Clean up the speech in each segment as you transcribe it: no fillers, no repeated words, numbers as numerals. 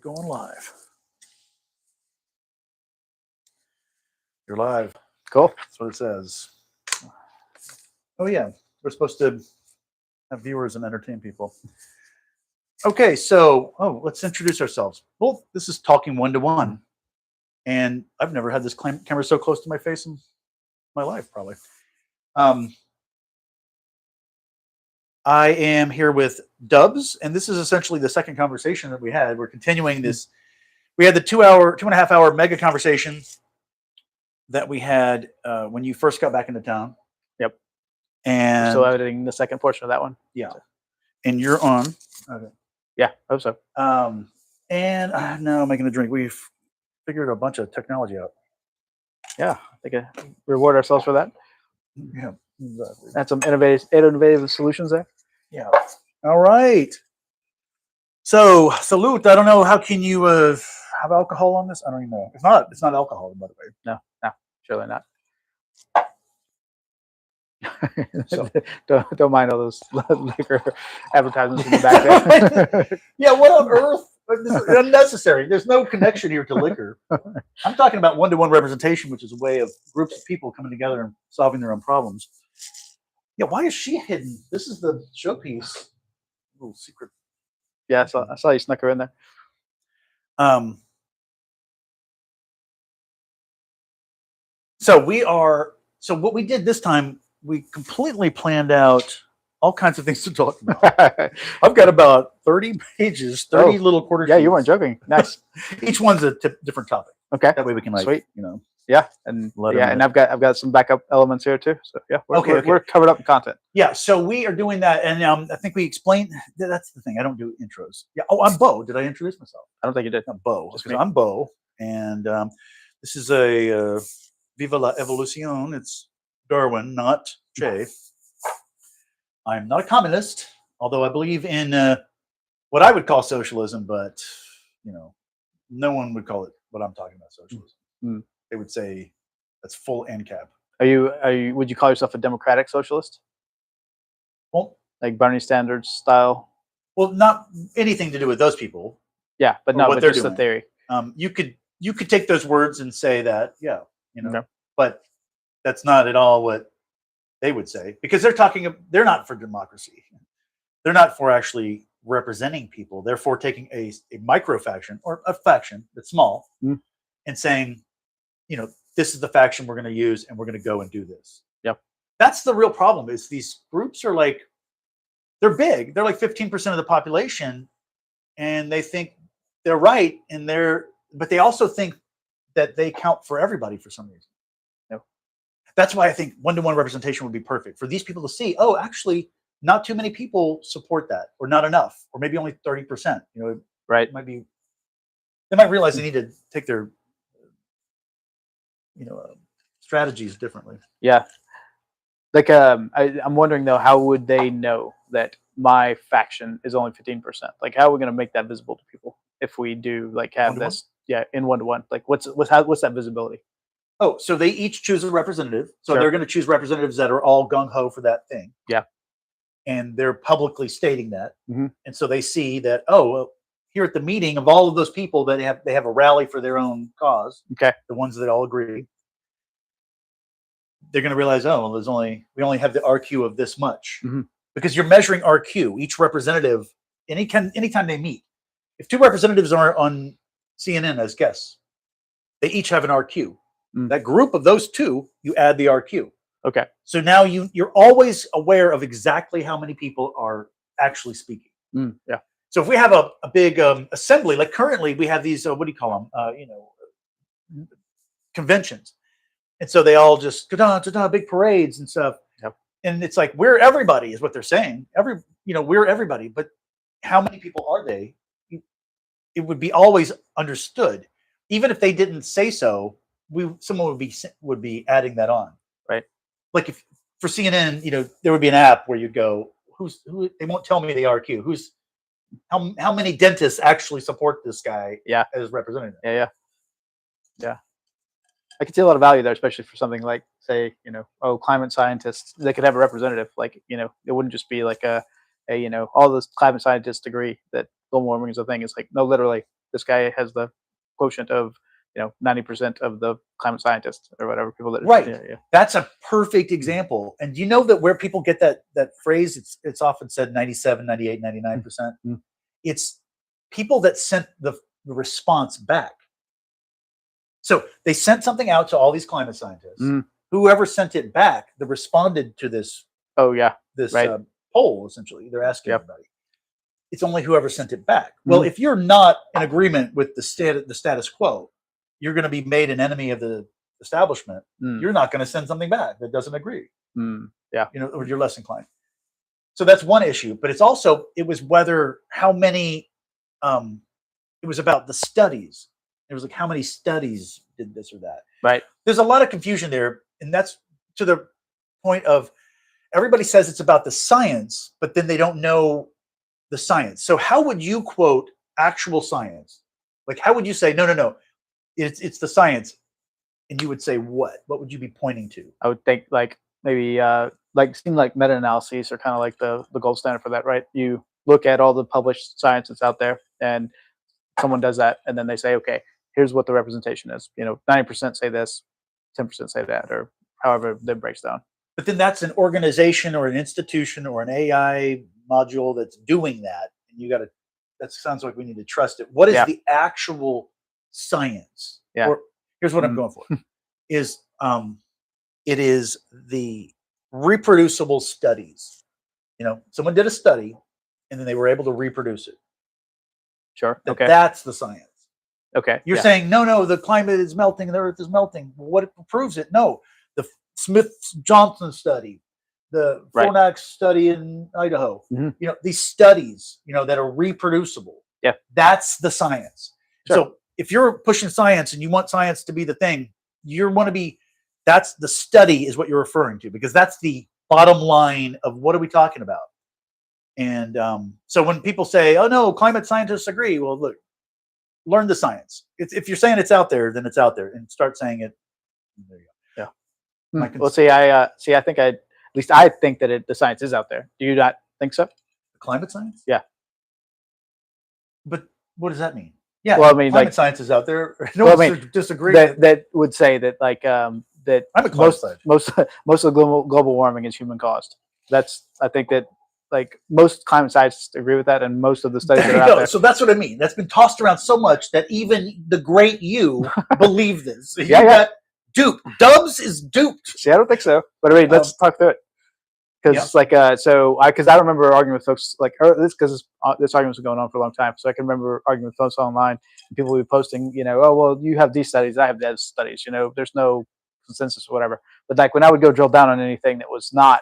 going live. You're live. Cool. That's what it says. Oh, yeah. We're supposed to have viewers and entertain people. Okay, so, let's introduce ourselves. Well, this is Talking One-to-One. And I've never had this camera so close to my face in my life, probably. I am here with Dubs, and this is essentially the second conversation that we had. We're continuing this. We had the 2.5 hour mega conversation that we had when you first got back into town. Yep. And we're still editing the second portion of that one. Yeah. And you're on. Okay. Yeah, I hope so. And now I'm making a drink. We've figured a bunch of technology out. Yeah, I think reward ourselves for that. Yeah. Exactly. And some innovative solutions there. Yeah. All right. So, salute. I don't know. How can you have alcohol on this? I don't even know. It's not alcohol, by the way. No, surely not. So. don't mind all those liquor advertisements in the back there. Yeah, what on earth? This is unnecessary. There's no connection here to liquor. I'm talking about one-to-one representation, which is a way of groups of people coming together and solving their own problems. Yeah, why is she hidden? This is the showpiece. Little secret. Yeah, I saw you snuck her in there. So what we did this time, we completely planned out all kinds of things to talk about. I've got about 30 pages, 30 little quarter sheets. Yeah, you weren't joking. Nice. Each one's a different topic. Okay. That way we can Sweet. Yeah, and I've got some backup elements here too. So yeah, we're covered up in content. Yeah, so we are doing that, and I think we explained. That's the thing. I don't do intros. Yeah. Oh, I'm Beau. Did I introduce myself? I don't think you did. I'm Beau. I'm Beau, and this is a Viva la Evolution. It's Darwin, not Che. I'm not a communist, although I believe in what I would call socialism, but no one would call it what I'm talking about socialism. Mm. They would say that's full NCAP. Are you? Would you call yourself a democratic socialist? Well, like Bernie Sanders style. Well, not anything to do with those people. Yeah, but no, but just the theory. You could take those words and say that, but that's not at all what they would say, because they're not for democracy. They're not for actually representing people. They're for taking a micro faction or a faction that's small and saying, this is the faction we're going to use, and we're going to go and do this. Yep. That's the real problem. Is these groups are they're big. They're like 15% of the population, and they think they're right, but they also think that they count for everybody for some reason. Yep. That's why I think one-to-one representation would be perfect for these people to see. Oh, actually, not too many people support that, or not enough, or maybe only 30%. Right. It might be. They might realize they need to take their strategies differently. Yeah. Like, I'm wondering though, how would they know that my faction is only 15%? Like, how are we going to make that visible to people if we do have one-to-one? this? Yeah, in one-to-one. Like, what's that visibility? Oh, so they each choose a representative. So they're going to choose representatives that are all gung ho for that thing. Yeah. And they're publicly stating that. Mm-hmm. And so they see that, here at the meeting of all of those people that they have a rally for their own cause. Okay. The ones that all agree. They're going to realize, we only have the RQ of this much. Mm-hmm. Because you're measuring RQ, each representative, anytime they meet. If two representatives are on CNN as guests, they each have an RQ. Mm. That group of those two, you add the RQ. Okay. So now you're always aware of exactly how many people are actually speaking. Yeah. So if we have a big assembly, like currently we have these, what do you call them? Conventions. And so they all just ta-da, big parades and stuff. Yep. And it's like, we're everybody is what they're saying. We're everybody. But how many people are they? It would be always understood. Even if they didn't say so, someone would be adding that on. Right. Like if for CNN, there would be an app where you'd go, who they won't tell me the RQ. How many dentists actually support this guy as representative? Yeah. I could see a lot of value there, especially for something like, say, climate scientists. They could have a representative. Like, it wouldn't just be like all those climate scientists agree that global warming is a thing. It's like, no, literally, this guy has the quotient of 90% of the climate scientists or whatever people that Right. Yeah. That's a perfect example. And do you know that where people get that phrase, it's often said 97, 98, 99%. It's people that sent the response back. So they sent something out to all these climate scientists. Whoever sent it back, that responded to this. Oh yeah. This Right. poll, essentially, they're asking everybody. It's only whoever sent it back. Well, if you're not in agreement with the status quo, you're going to be made an enemy of the establishment. You're not going to send something back that doesn't agree. Yeah. Or you're less inclined. So that's one issue. But it's also, it was how many. It was about the studies. It was like how many studies did this or that. Right. There's a lot of confusion there, and that's to the point of everybody says it's about the science, but then they don't know the science. So how would you quote actual science? Like, how would you say, no, it's the science, and you would say what? What would you be pointing to? I would think like maybe seem like meta-analyses are kind of like the gold standard for that, right? You look at all the published science that's out there, and someone does that, and then they say, okay, here's what the representation is. 90% say this, 10% say that, or however that breaks down. But then that's an organization or an institution or an AI module that's doing that, and that sounds like we need to trust it. What is the actual science? Yeah. Or here's what I'm going for: it is the reproducible studies. Someone did a study, and then they were able to reproduce it. Sure. Okay. That's the science. Okay. You're saying no, the climate is melting, and the Earth is melting. What proves it? No, the Smith-Johnson study, the Fornax study in Idaho. These studies, that are reproducible. Yeah. That's the science. Sure. So if you're pushing science and you want science to be the thing, that's the study is what you're referring to, because that's the bottom line of what are we talking about. And so when people say, oh no, climate scientists agree, well, look, learn the science. If you're saying it's out there, then it's out there, and start saying it. There you go. Yeah. Well, I think at least I think that the science is out there. Do you not think so? The climate science? Yeah. But what does that mean? Yeah. Well, I mean, climate science is out there. Disagree. That would say that that I'm a climate scientist. Most of global warming is human caused. I think that most climate scientists agree with that, and most of the studies that are out there. So that's what I mean. That's been tossed around so much that even the great you believe this. You got duped. Dubs is duped. See, I don't think so. But I mean, let's talk through it. Because because I remember arguing with folks because this argument was going on for a long time. So I can remember arguing with folks online, and people would be posting, oh well, you have these studies, I have those studies. There's no consensus or whatever. But when I would go drill down on anything that was not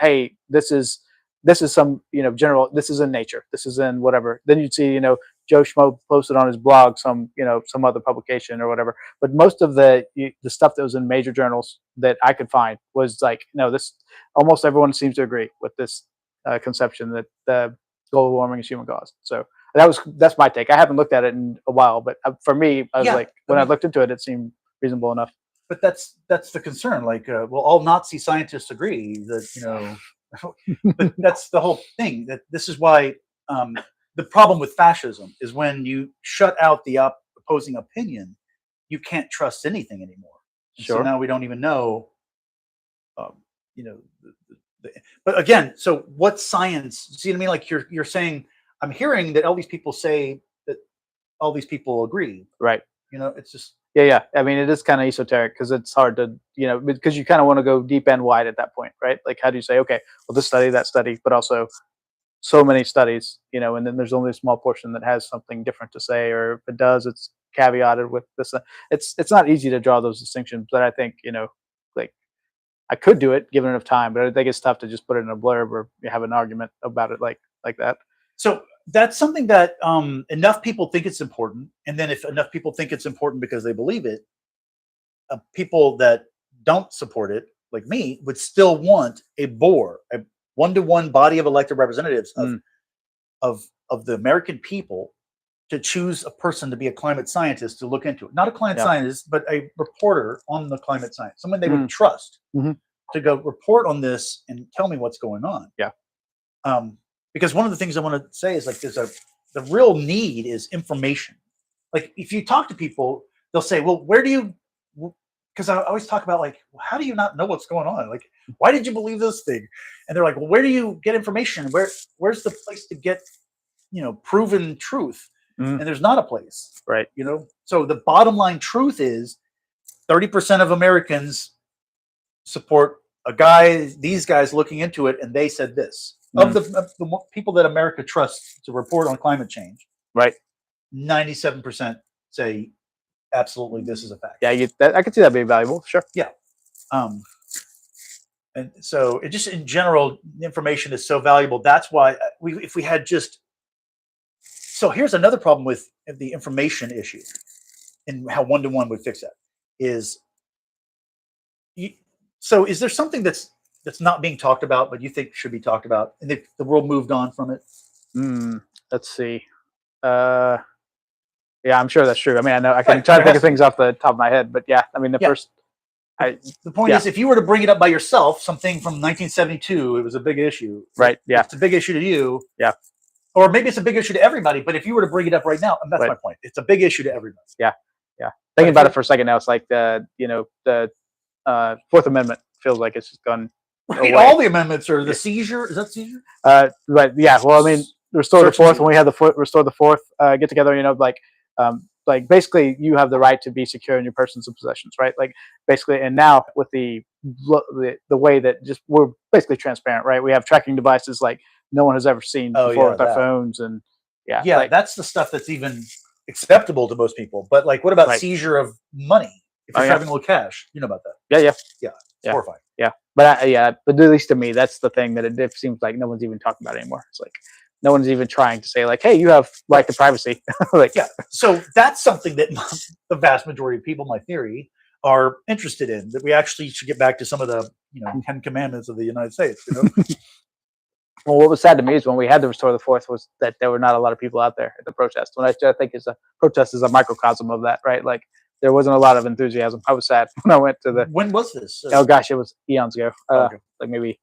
hey, this is some general, this is in Nature, this is in whatever, then you'd see Joe Schmo posted on his blog some other publication or whatever. But most of the stuff that was in major journals that I could find was this almost everyone seems to agree with this conception that global warming is human caused. So that's my take. I haven't looked at it in a while, but for me, I was I looked into it, it seemed reasonable enough. But that's the concern. Well, all Nazi scientists agree that but that's the whole thing. That this is why the problem with fascism is when you shut out the opposing opinion, you can't trust anything anymore. Sure. So now we don't even know. But again, so what science? See what I mean? Like you're saying, I'm hearing that all these people say that all these people agree. Right. It's just. Yeah. I mean, it is kind of esoteric because it's hard to, because you kind of want to go deep and wide at that point, right? Like, how do you say, okay, well, this study, that study, but also so many studies, and then there's only a small portion that has something different to say, or if it does, it's caveated with this. It's not easy to draw those distinctions, but I think, I could do it given enough time, but I think it's tough to just put it in a blurb or have an argument about it like that. So that's something that enough people think it's important, and then if enough people think it's important because they believe it, people that don't support it, like me, would still want a one-to-one body of elected representatives of the American people to choose a person to be a climate scientist to look into it. Not a climate scientist, but a reporter on the climate science, someone they would trust to go report on this and tell me what's going on. Yeah. Because one of the things I want to say is there's the real need is information. Like if you talk to people, they'll say, well, where do you, because I always talk about like, how do you not know what's going on? Like, why did you believe this thing? And they're like, well, where do you get information? Where's the place to get, proven truth? And there's not a place. Right. So the bottom line truth is 30% of Americans support these guys looking into it, and they said this. Of the people that America trusts to report on climate change, right, 97% say absolutely this is a fact. Yeah, I could see that being valuable. Sure. Yeah. And so it just in general, information is so valuable. That's why if we had just. So here's another problem with the information issue, and how one-to-one would fix that is. So is there something that's not being talked about, but you think should be talked about, and the world moved on from it? Let's see. Yeah, I'm sure that's true. I mean, I know I can try to think of things off the top of my head, but yeah, I mean, the point is, if you were to bring it up by yourself, something from 1972, it was a big issue. Right. Yeah. It's a big issue to you. Yeah. Or maybe it's a big issue to everybody, but if you were to bring it up right now, and that's my point. It's a big issue to everybody. Yeah. Yeah. Thinking about it for a second now, it's like the Fourth Amendment feels like it's just gone. Right. All the amendments are the seizure. Is that seizure? Right. Yeah. Well, I mean, restore the Fourth. When we had the restore the Fourth get together, like basically you have the right to be secure in your persons and possessions, right? Like basically, and now with the way that just we're basically transparent, right? We have tracking devices like no one has ever seen before with our phones, and that's the stuff that's even acceptable to most people. But like, what about seizure of money? If you're having a little cash, you know about that? Yeah. It's horrifying. Yeah, but at least to me, that's the thing that it seems like no one's even talking about anymore. It's like no one's even trying to say like, hey, you have right to privacy. So that's something that the vast majority of people, my theory, are interested in. That we actually should get back to some of the 10 commandments of the United States. Well, what was sad to me is when we had to restore the Fourth was that there were not a lot of people out there at the protest. When I think protest is a microcosm of that, right? Like there wasn't a lot of enthusiasm. I was sad when I went to the. When was this? Oh gosh, it was eons ago. Like maybe.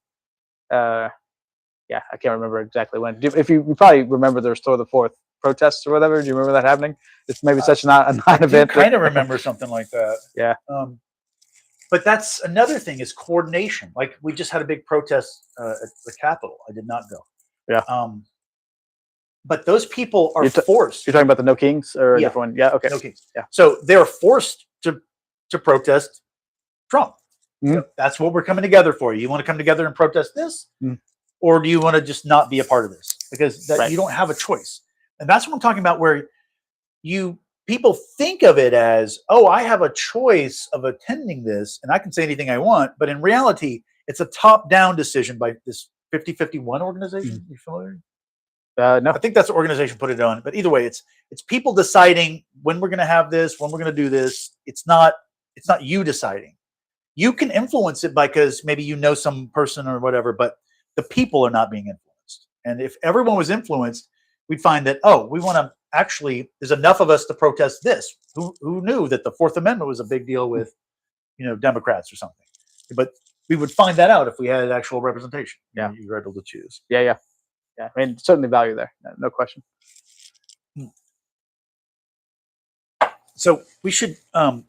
Yeah, I can't remember exactly when. If you probably remember the Restore the Fourth protests or whatever. Do you remember that happening? It's maybe such a non-event. I kind of remember something like that. Yeah. But that's another thing is coordination. Like we just had a big protest at the Capitol. I did not go. Yeah. But those people are forced. You're talking about the No Kings or a different one? Yeah. Okay. No Kings. Yeah. So they're forced to protest Trump. Mm-hmm. That's what we're coming together for. You want to come together and protest this? Mm-hmm. Or do you want to just not be a part of this? Because you don't have a choice. And that's what I'm talking about, where people think of it as, oh, I have a choice of attending this and I can say anything I want. But in reality, it's a top-down decision by this 50-51 organization. Mm-hmm. You familiar? No. I think that's the organization put it on. But either way, it's people deciding when we're going to have this, when we're going to do this. It's not you deciding. You can influence it because maybe you know some person or whatever, but the people are not being influenced. And if everyone was influenced, we'd find that, we want to actually, there's enough of us to protest this. Who knew that the Fourth Amendment was a big deal with, Democrats or something? But we would find that out if we had actual representation. Yeah. You were able to choose. Yeah. I mean, certainly value there. No question. So we should,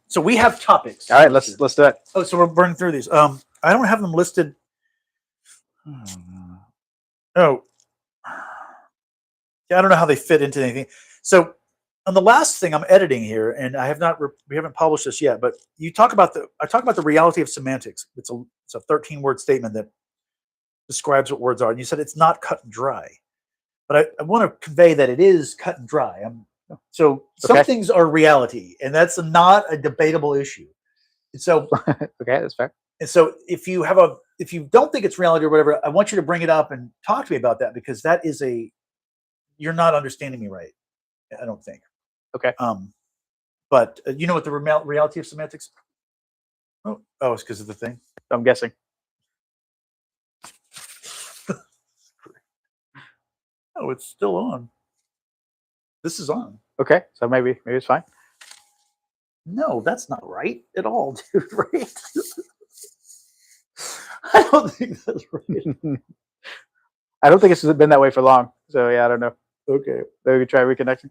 so we have topics. All right, let's do it. Oh, so we're burning through these. I don't have them listed. Oh, yeah, I don't know how they fit into anything. So on the last thing I'm editing here, and I have not, we haven't published this yet, but I talk about the reality of semantics. It's a 13-word statement that describes what words are. And you said it's not cut and dry, but I want to convey that it is cut and dry. Some things are reality, and that's not a debatable issue. And so, okay, that's fair. And so if you don't think it's reality or whatever, I want you to bring it up and talk to me about that, because that is you're not understanding me right. I don't think. Okay. But you know what the reality of semantics? Oh, it's because of the thing. I'm guessing. Oh, it's still on. This is on. Okay, so maybe it's fine. No, that's not right at all, dude. Right? I don't think that's right. I don't think it's been that way for long. So yeah, I don't know. Okay. Maybe we try reconnecting.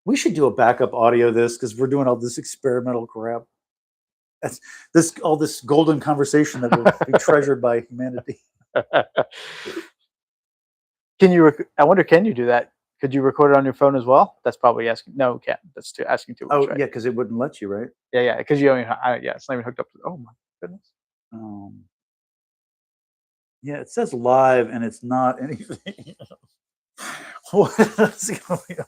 We should do a backup audio of this because we're doing all this experimental crap. That's all this golden conversation that will be treasured by humanity. Can you? I wonder, can you do that? Could you record it on your phone as well? That's probably asking. No, can't. That's asking too much. Oh, right? yeah, because it wouldn't let you, right? Yeah, because you only. Yeah, it's not even hooked up. Oh my goodness. Yeah, it says live and it's not anything. What is going on?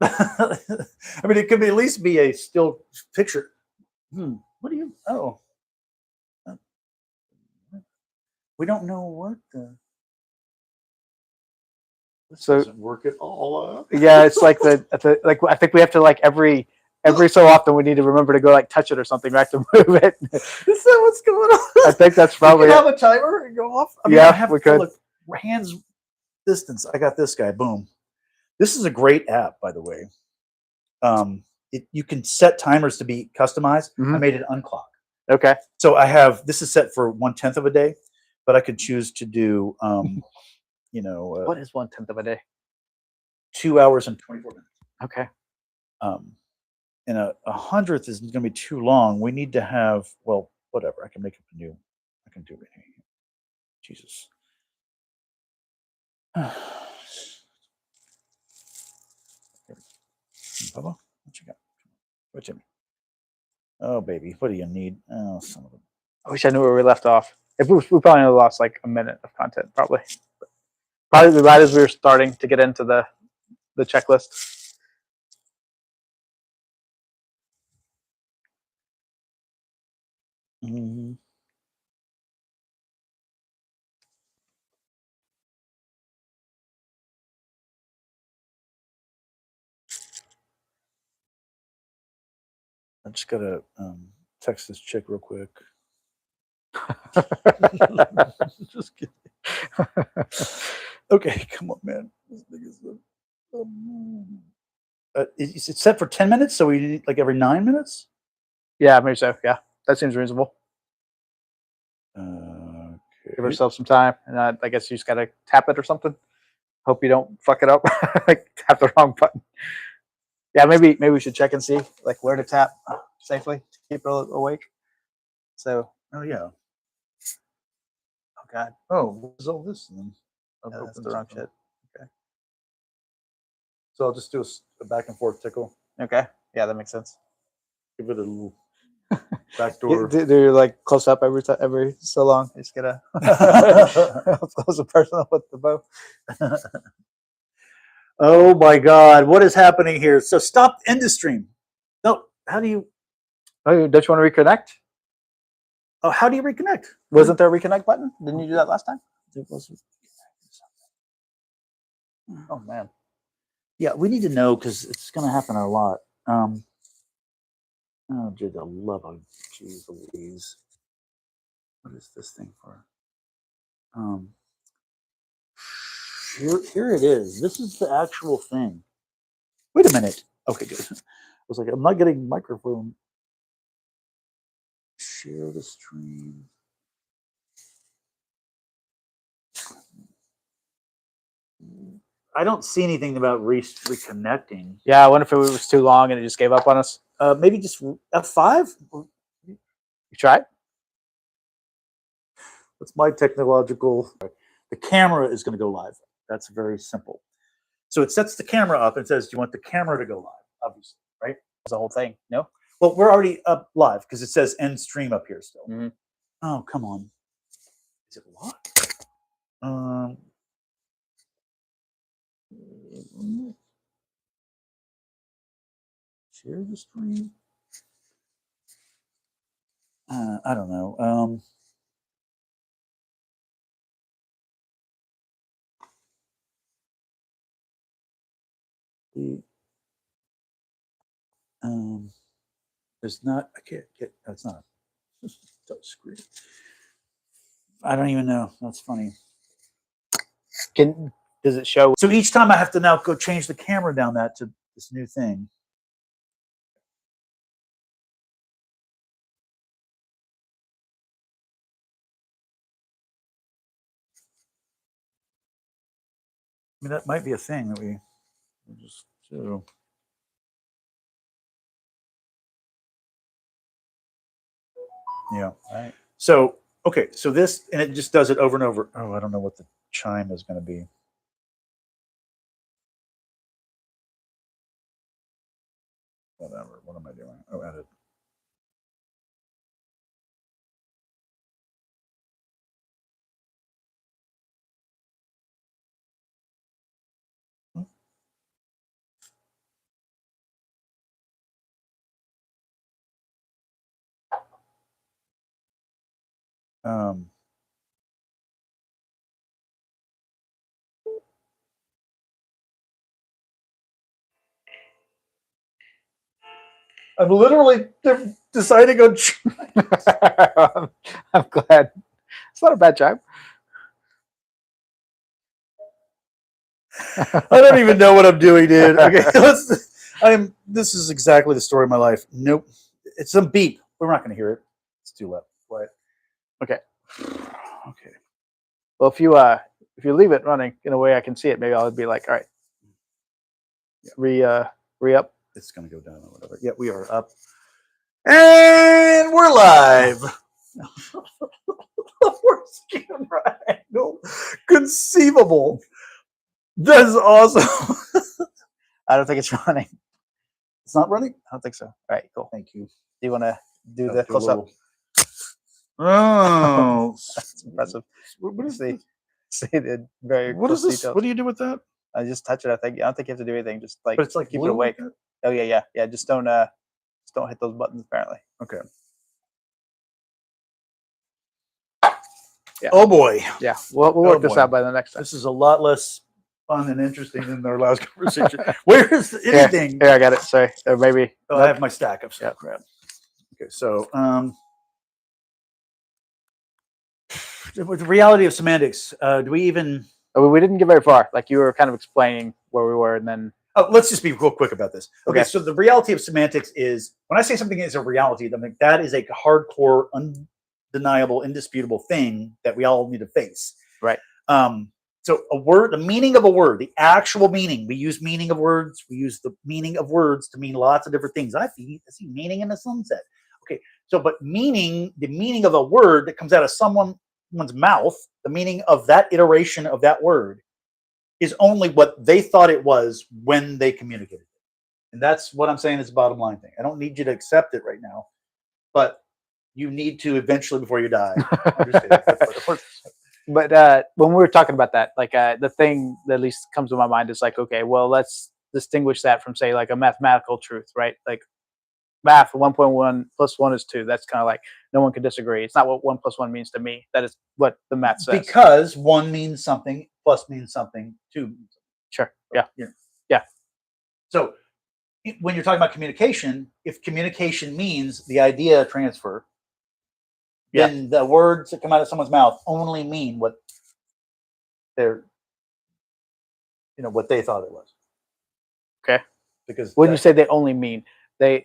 I mean, it could at least be a still picture. What do you? Oh, we don't know what the. This doesn't work at all. Yeah, it's like like I think we have to like every so often we need to remember to go like touch it or something, right, to move it. Is that what's going on? I think that's probably. We have a timer and go off. I mean, yeah, I have we could. look, hands distance. I got this guy. Boom. This is a great app, by the way. You can set timers to be customized. I made it unclock. Okay. So I have this is set for 1/10 of a day, but I could choose to do what is 1/10 of a day? 2 hours and 24 minutes. Okay. And a 100th is going to be too long. We need to have whatever. I can make up a new. I can do it. Jesus. Bubba, what you got? What you mean? Oh, baby, what do you need? Oh, son of a. I wish I knew where we left off. If we probably only lost like a minute of content, probably right as we were starting to get into the checklist. Mm-hmm. I just gotta text this chick real quick. Just kidding. Okay, come on, man. This thing is is it set for 10 minutes? So we need like every 9 minutes? Yeah, maybe so. Yeah, that seems reasonable. Okay. Give ourselves some time, and I guess you just gotta tap it or something. Hope you don't fuck it up. Like tap the wrong button. Yeah, maybe we should check and see like where to tap safely to keep it awake. So. Oh yeah. Oh God. Oh, what is all this then? Yeah, that's the wrong shit. Okay. So I'll just do a back and forth tickle. Okay. Yeah, that makes sense. Give it a little back door. Do like close up every so long. You just gotta close the person with the bow. Oh my God, what is happening here? So stop end the stream. No, how do you? Oh, don't you want to reconnect? Oh, how do you reconnect? Wasn't there a reconnect button? Didn't you do that last time? It wasn't. Oh man. Yeah, we need to know because it's going to happen a lot. Oh, dude, the love of jeez Louise. What is this thing for? Here it is. This is the actual thing. Wait a minute. Okay, good. I was like, I'm not getting microphone. Share the stream. I don't see anything about reconnecting. Yeah, I wonder if it was too long and it just gave up on us. Maybe just F5. You tried? That's my technological. The camera is going to go live. That's very simple. So it sets the camera up and says, "Do you want the camera to go live?" Obviously, right? That's the whole thing. No. Well, we're already up live because it says end stream up here still. Mm-hmm. Oh, come on. Is it locked? Share the stream. I don't know. There's not. I can't get. That's not a touch screen. I don't even know. That's funny. Does it show? So each time I have to now go change the camera down that to this new thing. mean, that might be a thing that we just do. Yeah. Right. So, okay. So this, and it just does it over and over. Oh, I don't know what the chime is going to be. Whatever. What am I doing? Oh, edit. Um, I'm literally deciding on. I'm glad. It's not a bad job. I don't even know what I'm doing, dude. Okay, This is exactly the story of my life. Nope, it's some beep. We're not going to hear it. It's too loud. Quiet. Okay. Okay. Well, if you leave it running in a way I can see it, maybe I'll be like, all right, re up. It's going to go down or whatever. Yeah, we are up, and we're live. Worst camera angle conceivable. That is awesome. I don't think it's running. It's not running? I don't think so. All right, cool. Thank you. Do you want to do the close up? Oh, that's impressive. What is see the very what is this? details. What do you do with that? I just touch it. I don't think you have to do anything. Just like, but it's like keep it awake. Like oh yeah. Just don't hit those buttons. Apparently. Okay. Yeah. Oh boy. Yeah. We'll work this out by the next time. This is a lot less fun and interesting than our last conversation. Where is anything? Here, I got it. Sorry. Or maybe. Oh, I have my stack of stuff. Yeah. Okay, so the reality of semantics. Do we even? We didn't get very far. Like you were kind of explaining where we were, and then. Oh, let's just be real quick about this. Okay, Okay. so the reality of semantics is when I say something is a reality, I mean, that is a hardcore, undeniable, indisputable thing that we all need to face. Right. So a word, the meaning of a word, the actual meaning. We use meaning of words. We use the meaning of words to mean lots of different things. I see meaning in the sunset. Okay, so but meaning, the meaning of a word that comes out of someone's mouth, the meaning of that iteration of that word is only what they thought it was when they communicated it. And that's what I'm saying is the bottom line thing. I don't need you to accept it right now, but you need to eventually before you die. Understand. But when we were talking about that, like the thing that at least comes to my mind is like, okay, well, let's distinguish that from say like a mathematical truth, right? Like math, 1.1 plus 1 is 2. That's kind of like no one can disagree. It's not what 1 plus 1 means to me. That is what the math says. Because 1 means something, plus means something, 2 means something. Sure. Yeah. So when you're talking about communication, if communication means the idea transfer, then the words that come out of someone's mouth only mean what they're, what they thought it was. Okay. Because when you say they only mean, they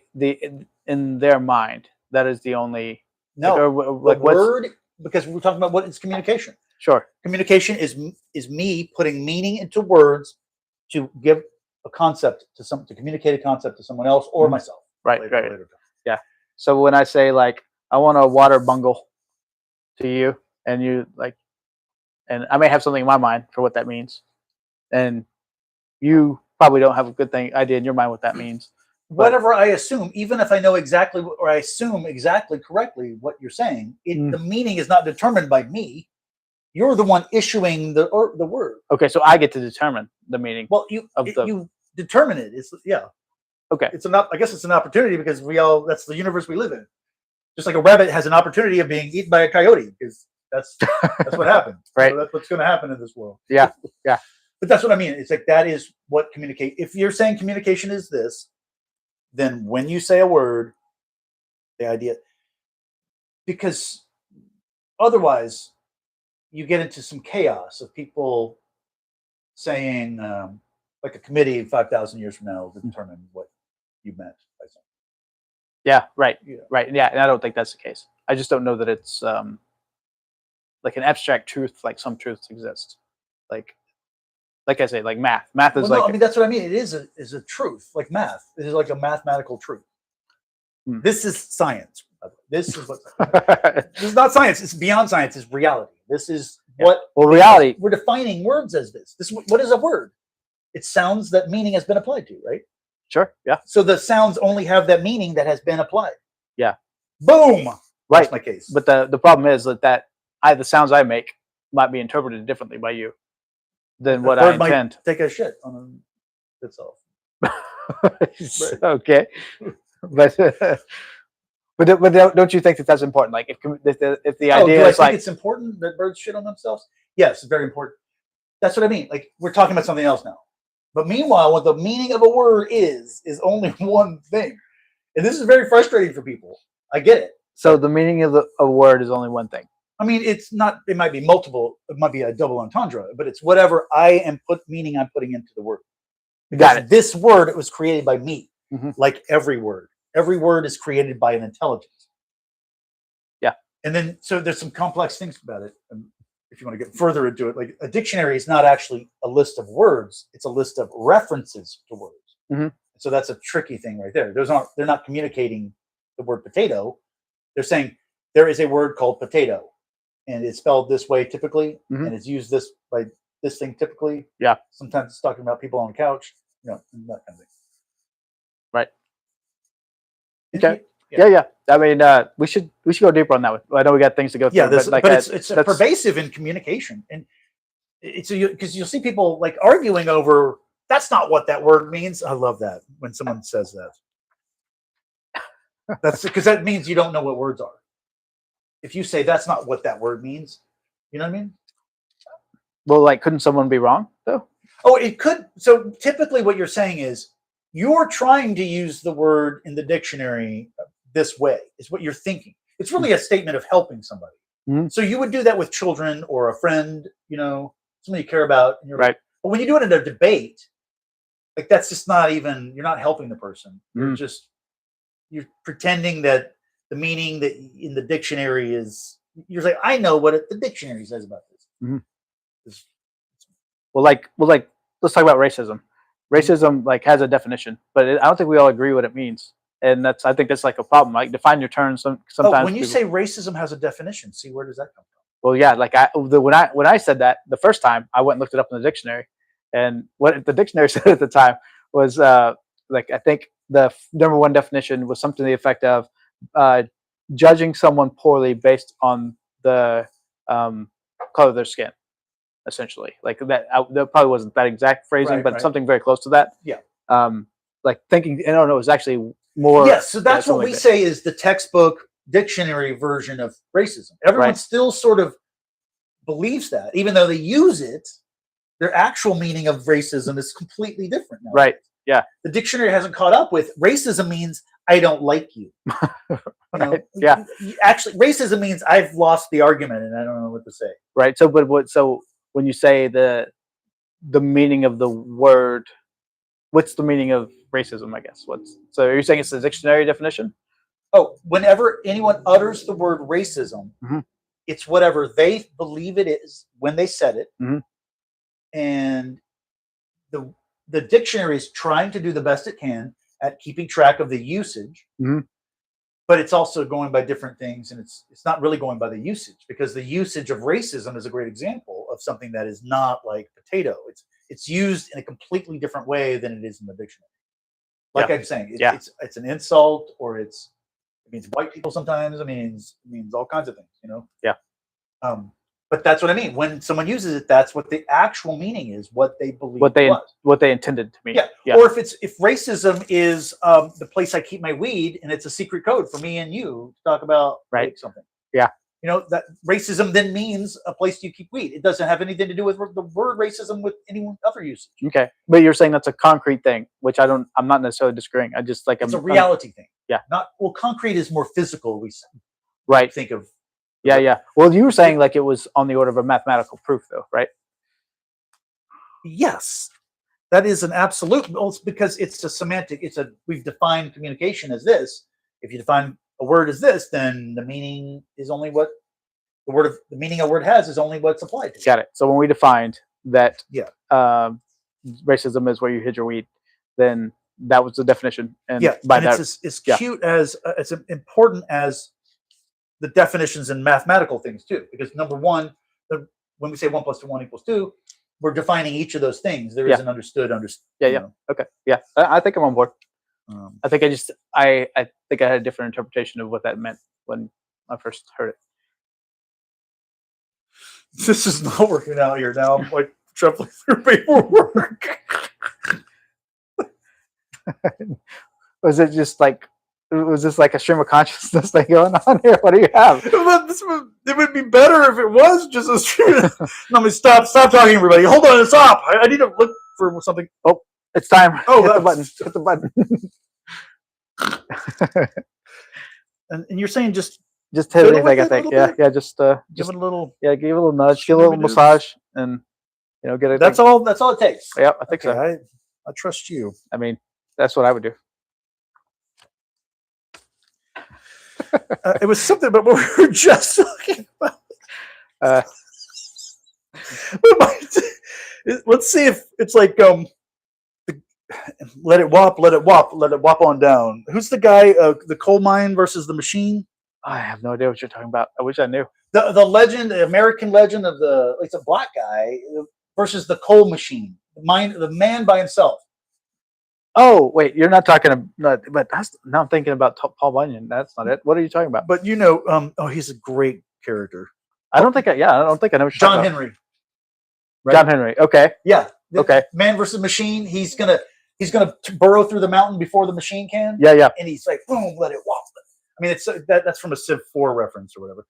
in their mind, that is the only. No, like word, because we're talking about what is communication. Sure. Communication is me putting meaning into words to give a concept to communicate a concept to someone else or myself. Right. Later. Yeah. So when I say like I want a water bungle to you, and you like, and I may have something in my mind for what that means, and you probably don't have a good idea in your mind what that means. Whatever I assume, even if I know exactly or I assume exactly correctly what you're saying, the meaning is not determined by me. You're the one issuing the word. Okay, so I get to determine the meaning. Well, you determine it. It's Okay. I guess it's an opportunity because that's the universe we live in. Just like a rabbit has an opportunity of being eaten by a coyote because that's what happened. Right. So that's what's going to happen in this world. Yeah. But that's what I mean. It's like that is what communicate. If you're saying communication is this, then when you say a word, the idea, because otherwise you get into some chaos of people saying, like a committee 5,000 years from now will determine what you meant by something. Yeah, right. Yeah, and I don't think that's the case. I just don't know that it's like an abstract truth, like some truths exist. Like like I say, like math. Math is well, like. no, I mean, that's what I mean. It is a truth, like math. It is like a mathematical truth. This is science. This is what. This is not science. It's beyond science. It's reality. This is what. Well, reality. We're defining words as this. What is a word? It sounds that meaning has been applied to, right? Sure. Yeah. So the sounds only have that meaning that has been applied. Yeah. Boom. Right. That's my case. But the problem is that the sounds I make might be interpreted differently by you than what I intend. Might take a shit on itself. Okay. But don't you think that that's important? Like if the idea is I think it's important that birds shit on themselves. Yes, it's very important. That's what I mean. Like we're talking about something else now. But meanwhile, what the meaning of a word is only one thing, and this is very frustrating for people. I get it. So the meaning of a word is only one thing. I mean, it's not. It might be multiple. It might be a double entendre, but it's whatever I'm putting into the word. Because Got it. This word, it was created by me, like every word. Every word is created by an intelligence. Yeah. And then, so there's some complex things about it. And if you want to get further into it, like a dictionary is not actually a list of words. It's a list of references to words. So that's a tricky thing right there. They're not communicating the word potato. They're saying there is a word called potato and it's spelled this way typically. And it's used by this thing typically. Yeah. Sometimes it's talking about people on the couch, that kind of thing. Right. Okay. Yeah. I mean, we should go deeper on that one. I know we got things to go through. Yeah, but it's pervasive in communication, and it's because you'll see people like arguing over that's not what that word means. I love that when someone says that. That's because that means you don't know what words are. If you say that's not what that word means, you know what I mean? Well, like, couldn't someone be wrong though? Oh, it could. So typically, what you're saying is you're trying to use the word in the dictionary this way is what you're thinking. It's really a statement of helping somebody. So you would do that with children or a friend, somebody you care about. And you're right. But when you do it in a debate, like that's just not even, you're not helping the person. You're pretending that the meaning that in the dictionary is, you're like, I know what the dictionary says about this. Well, let's talk about racism. Racism has a definition, but I don't think we all agree what it means. And I think that's like a problem. Like define your terms. Sometimes when you say racism has a definition, see, where does that come from? Well, yeah, when I said that the first time, I went and looked it up in the dictionary, and what the dictionary said at the time was I think the number one definition was something to the effect of judging someone poorly based on the color of their skin, essentially. Like that probably wasn't that exact phrasing, but something very close to that. Yeah. Like thinking, I don't know, it was actually more. Yes, so that's what we say is the textbook dictionary version of racism. Everyone still sort of believes that, even though they use it, their actual meaning of racism is completely different now. Right. Yeah. The dictionary hasn't caught up with racism means I don't like you. Yeah. Actually, racism means I've lost the argument and I don't know what to say. Right. So, so when you say the meaning of the word, what's the meaning of racism? I guess so are you saying it's the dictionary definition? Oh, whenever anyone utters the word racism, it's whatever they believe it is when they said it, and the dictionary is trying to do the best it can at keeping track of the usage, but it's also going by different things, and it's not really going by the usage, because the usage of racism is a great example of something that is not like potato. It's used in a completely different way than it is in the dictionary. Like I'm saying, it's an insult, or it means white people sometimes. It means all kinds of things, Yeah. But that's what I mean. When someone uses it, that's what the actual meaning is, what they believe what they intended to mean. Yeah. Or if racism is the place I keep my weed, and it's a secret code for me and you to talk about something. Yeah. That racism then means a place you keep weed. It doesn't have anything to do with the word racism with any other usage. Okay, but you're saying that's a concrete thing, which I'm not necessarily disagreeing. I just it's a reality thing. Yeah. Concrete is more physical. We think of. Yeah. Well, you were saying like it was on the order of a mathematical proof, though, right? Yes, that is an absolute. Well, it's because it's a semantic. We've defined communication as this. If you define a word as this, then the meaning is only what the meaning a word has is only what's applied to it. Got it. So when we defined that Yeah. Racism is where you hid your weed, then that was the definition. And by that, it's as cute as important as the definitions in mathematical things too. Because number one, when we say 1 + 1 = 2, we're defining each of those things. There is an understood. Okay. Yeah. I think I'm on board. I think I think I had a different interpretation of what that meant when I first heard it. This is not working out here now. I'm like shuffling through paperwork. Was this like a stream of consciousness thing going on here? What do you have? It would be better if it was just a stream. Let me stop talking, everybody. Hold on, stop. I need to look for something. Oh, it's time. Oh, hit the button. Hit the button. And you're saying just hit anything, I think. Yeah. Just give it a little. Yeah, give it a little nudge, give it a little massage, and get it. That's all it takes. Yeah, I think so. I trust you. I mean, that's what I would do. It was something about what we were just talking about. Let's see if it's like let it whop on down. Who's the guy? The coal mine versus the machine. I have no idea what you're talking about. I wish I knew. The legend, the American legend of it's a black guy versus the coal machine. The man by himself. Oh wait, you're not talking about. But now I'm thinking about Paul Bunyan. That's not it. What are you talking about? But he's a great character. I don't think I know what you're John Henry. Right? John Henry. Okay. Yeah. Okay. Man versus machine. He's gonna burrow through the mountain before the machine can. Yeah. And he's like, boom, let it whop. I mean, it's that's from a Civ 4 reference or whatever.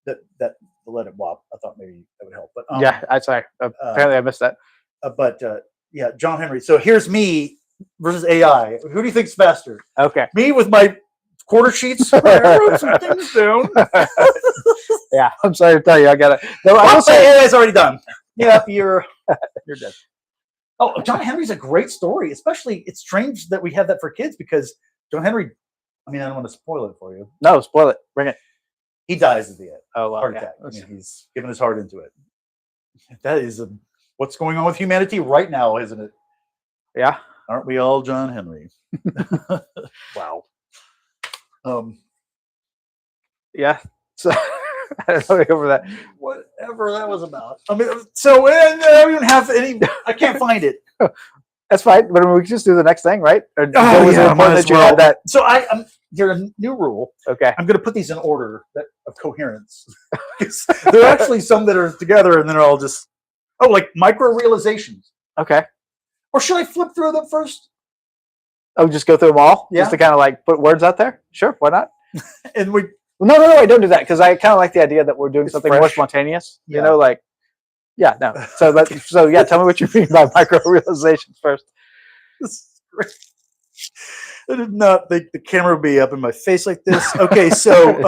That the let it whop. I thought maybe that would help. But I'm sorry. Apparently, I missed that. John Henry. So here's me versus AI. Who do you think's faster? Okay. Me with my quarter sheets. I wrote some things down. Yeah, I'm sorry to tell you, I got it. No, I will say AI's already done. Yeah, you're dead. Oh, John Henry's a great story. Especially, it's strange that we have that for kids because John Henry. I mean, I don't want to spoil it for you. No, spoil it. Bring it. He dies at the end. Oh, wow. Heart attack. I mean, he's giving his heart into it. That is what's going on with humanity right now, isn't it? Yeah. Aren't we all John Henry? Wow. Yeah. So I don't know over that. Whatever that was about. I mean, so I don't even have any. I can't find it. That's fine, but we can just do the next thing, right? Or might as well. So I'm here a new rule. Okay. I'm going to put these in order of coherence. There are actually some that are together, and then they're all just like micro realizations. Okay. Or should I flip through them first? Oh, just go through them all? Yeah. Just to kind of like put words out there? Sure, why not? And we. No, I don't do that because I kind of like the idea that we're doing something more spontaneous. Yeah. So tell me what you mean by micro realizations first. This is great. I did not think the camera would be up in my face like this. Okay, so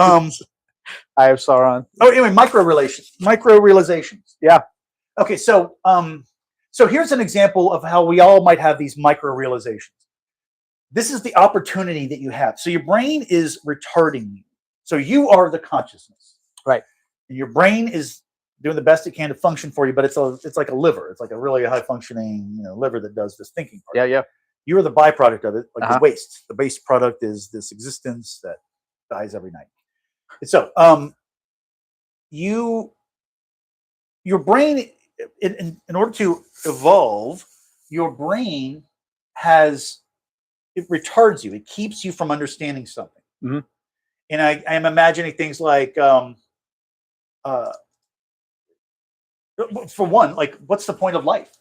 I have Sauron. Oh, anyway, micro realizations. Yeah. Okay, so here's an example of how we all might have these micro realizations. This is the opportunity that you have. So your brain is retarding you. So you are the consciousness, right? And your brain is doing the best it can to function for you, but it's like a liver. It's like a really high functioning liver that does this thinking part. Yeah. You are the byproduct of it, like the waste. The waste product is this existence that dies every night. And so, your brain, in order to evolve, your brain it retards you. It keeps you from understanding something. Mm-hmm. And I am imagining things like, for one, like, what's the point of life?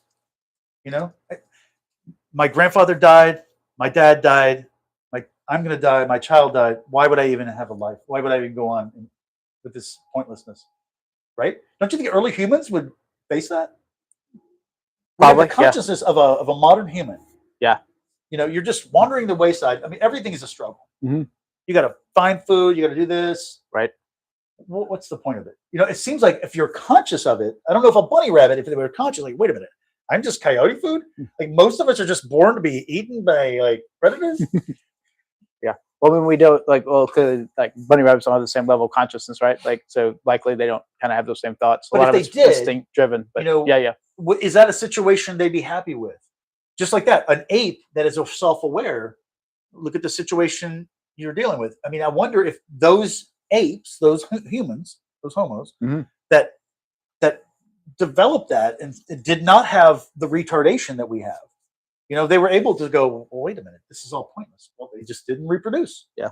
My grandfather died. My dad died. I'm going to die. My child died. Why would I even have a life? Why would I even go on with this pointlessness? Right? Don't you think early humans would face that? Probably. The consciousness of a modern human. Yeah. You're just wandering the wayside. I mean, everything is a struggle. Mm-hmm. You got to find food. You got to do this. Right. What's the point of it? It seems like if you're conscious of it, I don't know if a bunny rabbit, if they were conscious, like, wait a minute, I'm just coyote food. Like most of us are just born to be eaten by like predators. Yeah. Well, when we don't like bunny rabbits don't have the same level of consciousness, right? Like, so likely they don't kind of have those same thoughts. But a lot of it's instinct driven. But yeah. is that a situation they'd be happy with? Just like that, an ape that is self-aware. Look at the situation you're dealing with. I mean, I wonder if those apes, those humans, those homos, that developed that and did not have the retardation that we have. You know, they were able to go, well, wait a minute, this is all pointless. Well, they just didn't reproduce. Yeah.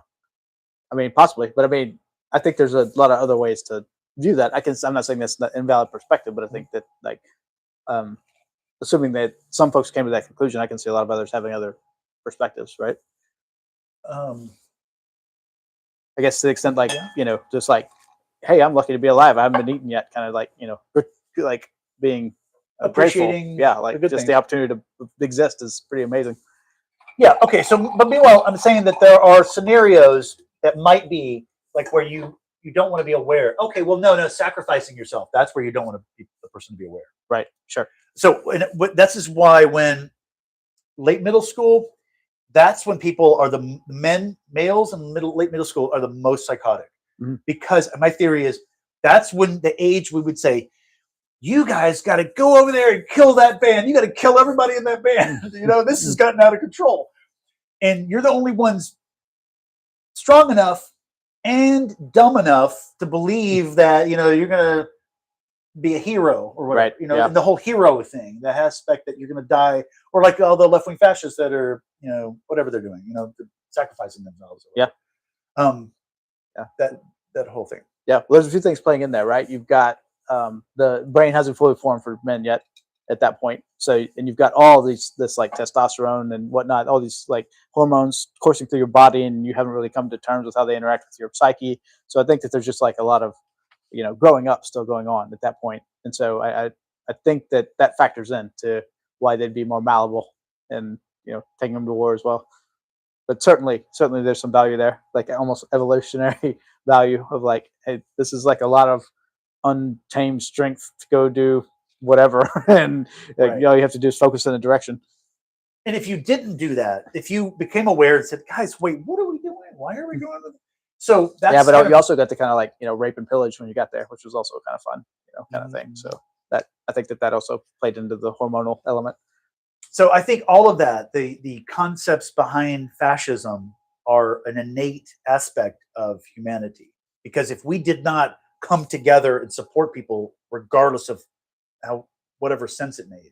I mean, possibly, but I mean, I think there's a lot of other ways to view that. I'm not saying that's an invalid perspective, but I think that, like, assuming that some folks came to that conclusion, I can see a lot of others having other perspectives, right? I guess to the extent, like, you know, just like, hey, I'm lucky to be alive. I haven't been eaten yet. Kind of like, you know, like being appreciating, grateful. Yeah, like just things. the opportunity to exist is pretty amazing. Yeah. Okay. So, but meanwhile, I'm saying that there are scenarios that might be like where you don't want to be aware. Okay. Well, no, sacrificing yourself. That's where you don't want to be the person to be aware. Right. Sure. So this is why when late middle school, that's when people are the males in late middle school are the most psychotic, because my theory is that's when the age we would say, you guys got to go over there and kill that band. You got to kill everybody in that band. You know, this has gotten out of control. And you're the only ones strong enough and dumb enough to believe that, you know, you're going to be a hero or whatever, you know, and the whole hero thing, the aspect that you're going to die, or like all the left-wing fascists that are, you know, whatever they're doing, you know, sacrificing themselves. That whole thing. Yeah. Well, there's a few things playing in there, right? You've got, the brain hasn't fully formed for men yet at that point. So, and you've got all this like testosterone and whatnot, all these like hormones coursing through your body, and you haven't really come to terms with how they interact with your psyche. So I think that there's just like a lot of, you know, growing up still going on at that point. And so I think that factors in to why they'd be more malleable and, you know, taking them to war as well. But certainly there's some value there, like almost evolutionary value of like, hey, this is like a lot of untamed strength to go do whatever, and like, you know, you have to do is focus in a direction. And if you didn't do that, if you became aware and said, guys, wait, what are we doing? Why are we doing this? So that's but you also got to kind of like, you know, rape and pillage when you got there, which was also kind of fun, you know, kind of thing. So that I think that also played into the hormonal element. So I think all of that, the concepts behind fascism are an innate aspect of humanity, because if we did not come together and support people, regardless of how whatever sense it made,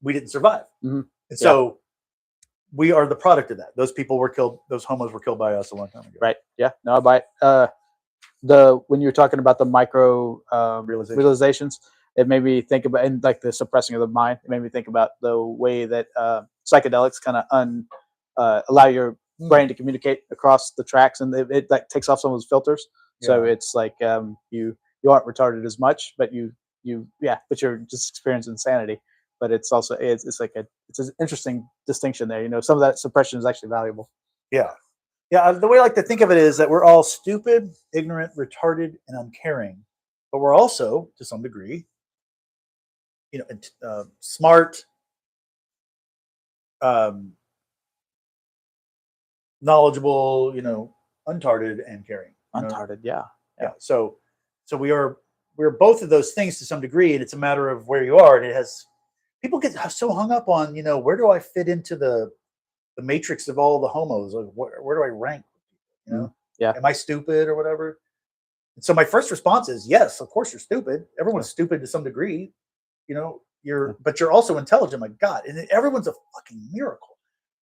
we didn't survive. And so we are the product of that. Those people were killed. Those homos were killed by us a long time ago. Right. Yeah. No, I buy it. When you were talking about the micro realizations, it made me think about, and like the suppressing of the mind, it made me think about the way that psychedelics kind of allow your brain to communicate across the tracks, and it like takes off some of those filters. So it's like you aren't retarded as much, but but you're just experiencing insanity. But it's also it's like it's an interesting distinction there. You know, some of that suppression is actually valuable. Yeah. The way I like to think of it is that we're all stupid, ignorant, retarded, and uncaring, but we're also, to some degree, you know, smart, knowledgeable, you know, untarded and caring. Untarded, yeah. So we're both of those things to some degree, and it's a matter of where you are. And it has people get so hung up on, you know, where do I fit into the matrix of all the homos? Like, where do I rank? You know, am I stupid or whatever? And so my first response is yes, of course you're stupid. Everyone's stupid to some degree. You know, but you're also intelligent. My God, and everyone's a fucking miracle.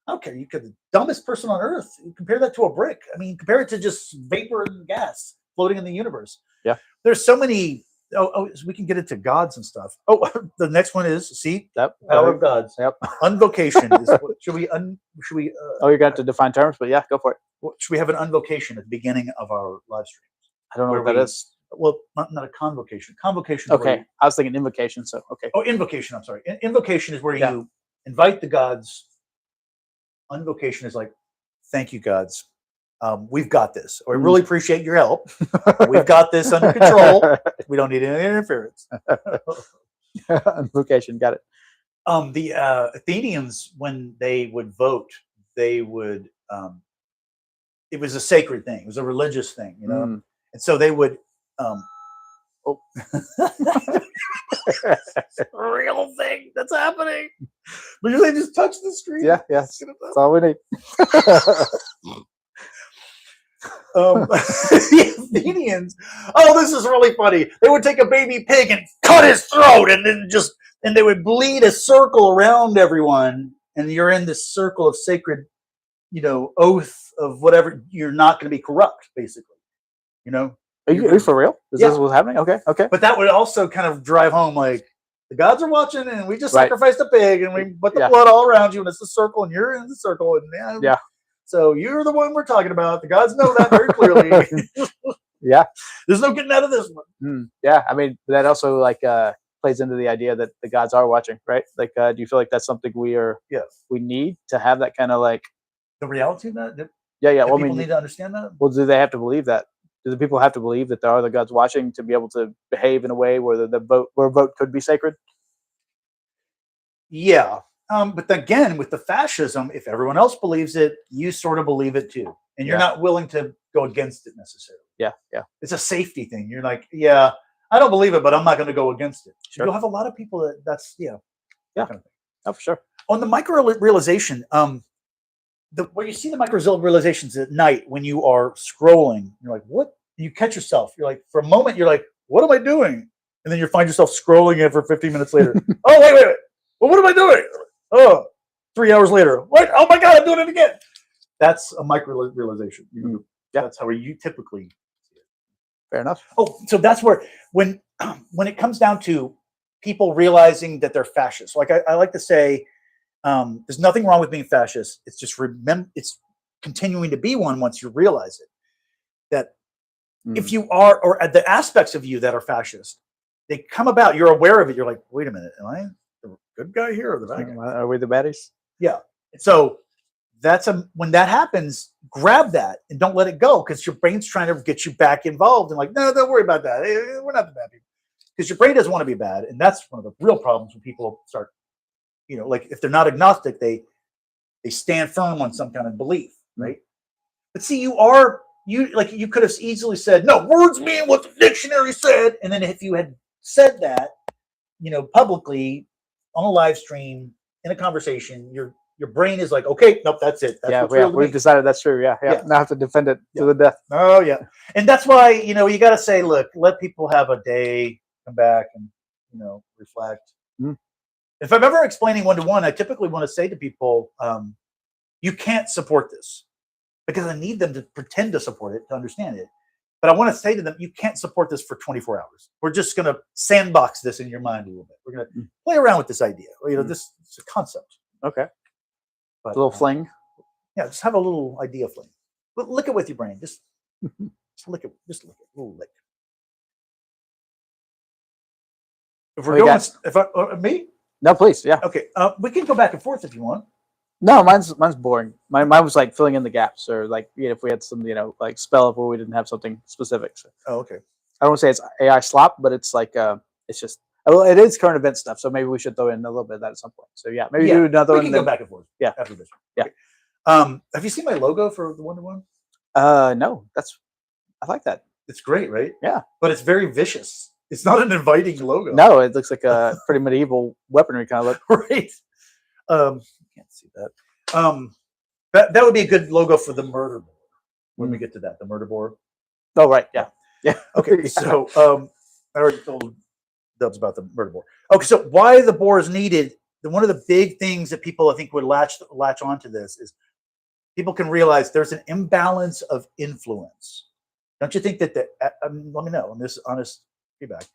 I don't care. You could the dumbest person on earth. You compare that to a brick. I mean, compare it to just vapor and gas floating in the universe. Yeah. There's so many. So we can get into gods and stuff. Oh, the next one is power of gods. Yep. Unvocation is. Should we? You got to define terms, but yeah, go for it. Should we have an unvocation at the beginning of our live stream? I don't know what that is. Well, not a convocation. Convocation. Okay, I was thinking invocation. So okay. Oh, invocation. I'm sorry. Invocation is where you invite the gods. Unvocation is like, thank you, gods. We've got this. Or we really appreciate your help. We've got this under control. We don't need any interference. Invocation, got it. The Athenians, when they would vote, they would. It was a sacred thing. It was a religious thing, you know. And so they would Oh. Real thing that's happening. Because they just touch the screen. Yeah. That's all we need. The Athenians. Oh, this is really funny. They would take a baby pig and cut his throat, and then they would bleed a circle around everyone, and you're in this circle of sacred, oath of whatever. You're not going to be corrupt, basically. Are you for real? Is this what's happening? Okay. But that would also kind of drive home, like, the gods are watching, and we just sacrificed a pig, and we put the blood all around you, and it's a circle, and you're in the circle, and so you're the one we're talking about. The gods know that very clearly. There's no getting out of this one. Yeah, I mean, that also plays into the idea that the gods are watching, right? Like, do you feel like that's something we need to have that kind of the reality of that? Well, people need to understand that. Well, do they have to believe that? Do the people have to believe that there are the gods watching to be able to behave in a way where where a vote could be sacred? Yeah. But again, with the fascism, if everyone else believes it, you sort of believe it too. And you're not willing to go against it necessarily. Yeah. It's a safety thing. You're like, I don't believe it, but I'm not going to go against it. Sure. You'll have a lot of people that's kind of thing. Oh, for sure. On the micro realization, where you see the micro realizations at night when you are scrolling, you're like, what? You catch yourself. You're like, for a moment, you're like, what am I doing? And then you find yourself scrolling it for 15 minutes later. Oh, wait. Well, what am I doing? Oh, 3 hours later. What? Oh my God, I'm doing it again. That's a micro realization. That's how you typically see it. Fair enough. Oh, so that's where when it comes down to people realizing that they're fascist. Like I like to say, there's nothing wrong with being fascist. It's just it's continuing to be one once you realize it. That if you are, or the aspects of you that are fascist, they come about. You're aware of it. You're like, wait a minute, am I the good guy here or the bad guy? Are we the baddies? Yeah. So when that happens, grab that and don't let it go, because your brain's trying to get you back involved and like, no, don't worry about that. We're not the bad people, because your brain doesn't want to be bad, and that's one of the real problems when people start. Like if they're not agnostic, they stand firm on some kind of belief, right? But see, you could have easily said, no, words mean what the dictionary said. And then if you had said that, publicly on a live stream in a conversation, your brain is like, okay, nope, that's it. That's we've decided that's true. Yeah. Now I have to defend it to the death. Oh yeah. And that's why, you got to say, look, let people have a day, come back and, reflect. If I'm ever explaining one-to-one, I typically want to say to people, you can't support this, because I need them to pretend to support it to understand it. But I want to say to them, you can't support this for 24 hours. We're just going to sandbox this in your mind a little bit. We're going to play around with this idea. This is a concept. Okay. But, a little fling. Yeah, just have a little idea fling. But lick it with your brain. Just lick it. Just lick it. A little lick. If we're going, me? No, please. Yeah. Okay. We can go back and forth if you want. No, mine's boring. Mine was like filling in the gaps, or like if we had some like spell where we didn't have something specific. So. Oh, okay. I don't want to say it's AI slop, but it's like it's just it is current event stuff. So maybe we should throw in a little bit of that at some point. So maybe do another one. We can go back and forth. Yeah. After this. Yeah. Okay. Have you seen my logo for the one-to-one? No. I like that. It's great, right? Yeah. But it's very vicious. It's not an inviting logo. No, it looks like a pretty medieval weaponry kind of look. Right. Can't see that. That would be a good logo for the murder board when we get to that. The murder board. Oh, right. Yeah. Okay. Yeah. So I already told Dubs about the murder board. Okay. So why the board is needed? One of the big things that people I think would latch onto this is people can realize there's an imbalance of influence. Don't you think that let me know on this honest feedback.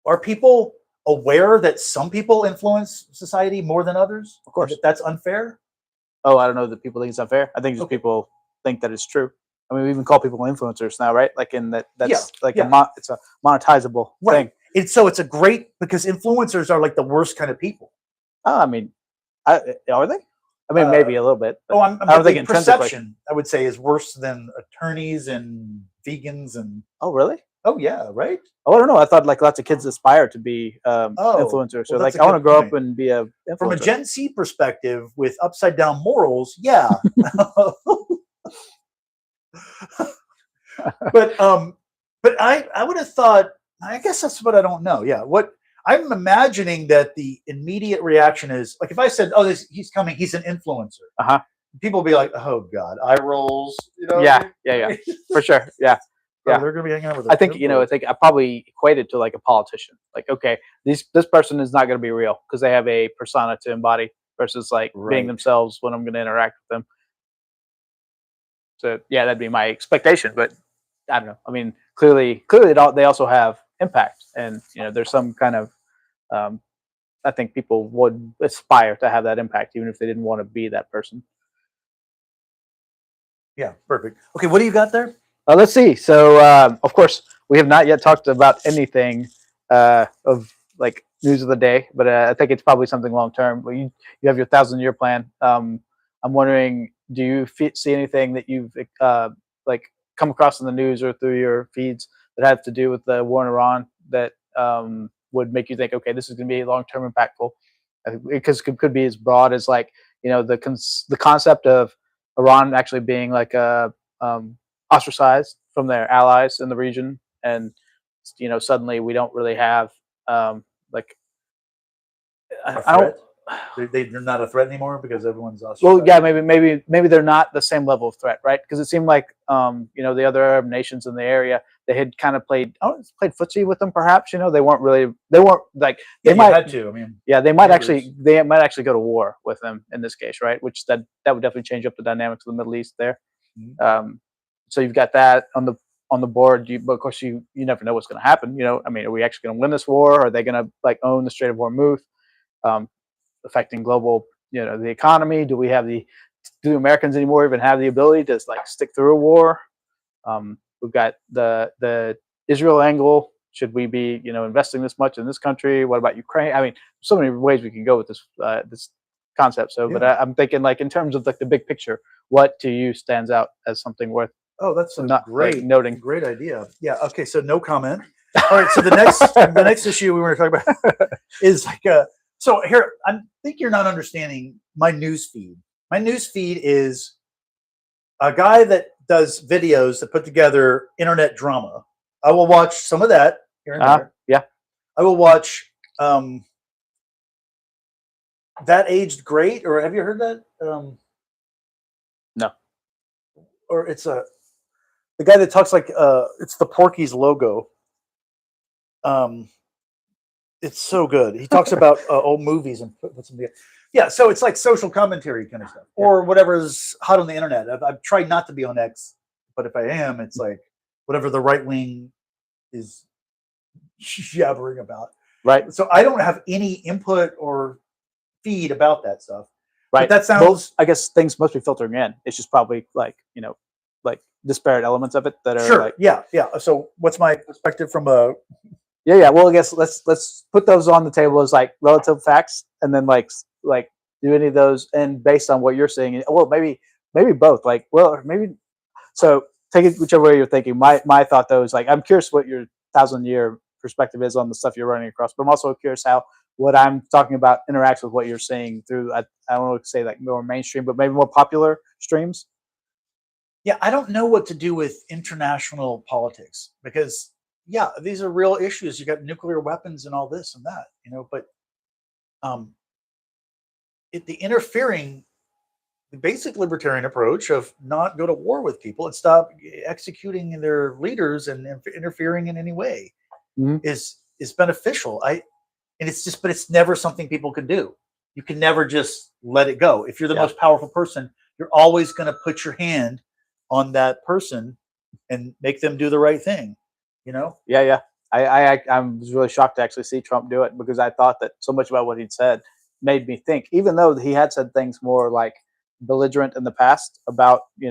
Are people aware that some people influence society more than others? Of course. That's unfair? Oh, I don't know that people think it's unfair. I think just people think that it's true. I mean, we even call people influencers now, right? Like that's it's a monetizable thing. It's a great, because influencers are like the worst kind of people. Oh, I mean, are they? I mean, maybe a little bit. I don't think perception, I would say, is worse than attorneys and vegans and. Oh, really? Oh yeah, right. Oh, I don't know. I thought like lots of kids aspire to be influencers. So like, I want to grow up and be a influencer. From a Gen Z perspective, with upside down morals, yeah. But I would have thought I guess that's what I don't know. Yeah, what I'm imagining that the immediate reaction is like if I said, "Oh, he's coming. He's an influencer." People will be like, "Oh God, eye rolls." You know? Yeah, for sure. Yeah. Oh, they're gonna be hanging out with. I think I think I probably equated to like a politician. Like, okay, this person is not going to be real because they have a persona to embody versus like being themselves when I'm going to interact with them. So yeah, that'd be my expectation. But I don't know. I mean, clearly, they also have impact, and there's some kind of. I think people would aspire to have that impact, even if they didn't want to be that person. Yeah, perfect. Okay, what do you got there? Let's see. So, of course, we have not yet talked about anything of like news of the day, but I think it's probably something long term. You have your 1,000-year plan. I'm wondering, do you see anything that you've like come across in the news or through your feeds that have to do with the war in Iran that would make you think, okay, this is going to be long term impactful? Because it could be as broad as like the concept of Iran actually being like a ostracized from their allies in the region, and suddenly we don't really have like I don't. They're not a threat anymore because everyone's ostracized. Well, yeah, maybe they're not the same level of threat, right? Because it seemed like the other Arab nations in the area, they had kind of played footsie with them, perhaps. They weren't like they might had to. I mean, they might actually go to war with them in this case, right? Which that would definitely change up the dynamics of the Middle East there. Mm-hmm. So you've got that on the board, but of course you never know what's going to happen. I mean, are we actually going to win this war? Are they going to like own the Strait of Hormuz, affecting global, the economy? Do Americans anymore even have the ability to like stick through a war? We've got the Israel angle. Should we be investing this much in this country? What about Ukraine? I mean, so many ways we can go with this this concept. So, but I'm thinking like in terms of like the big picture, what to you stands out as something worth? Oh, that's noting. Great idea. Yeah. Okay. So no comment. All right. So the next issue we want to talk about is like so here I think you're not understanding my news feed. My news feed is a guy that does videos that put together internet drama. I will watch some of that here and there. Yeah. I will watch That Aged Great, or have you heard that? No. Or it's the guy that talks like it's the Porky's logo. It's so good. He talks about old movies and puts them together. Yeah, so it's like social commentary kind of stuff, or whatever's hot on the internet. I've tried not to be on X, but if I am, it's like whatever the right wing is jabbering about. Right. So I don't have any input or feed about that stuff. Right. But that sounds. I guess things must be filtering in. It's just probably like like disparate elements of it that are sure. Like, yeah. So what's my perspective from a? Yeah. Well, I guess let's put those on the table as like relative facts, and then like do any of those, and based on what you're saying, well, maybe both. Like, well, maybe. So take it whichever way you're thinking. My thought though is like I'm curious what your 1,000-year perspective is on the stuff you're running across, but I'm also curious how what I'm talking about interacts with what you're saying through. I don't know what to say, like more mainstream, but maybe more popular streams. Yeah, I don't know what to do with international politics because, yeah, these are real issues. You got nuclear weapons and all this and that, but the basic libertarian approach of not go to war with people and stop executing their leaders and interfering in any way is beneficial. But it's never something people can do. You can never just let it go. If you're the most powerful person, you're always going to put your hand on that person and make them do the right thing, Yeah. I was really shocked to actually see Trump do it because I thought that so much about what he'd said made me think, even though he had said things more like belligerent in the past about, we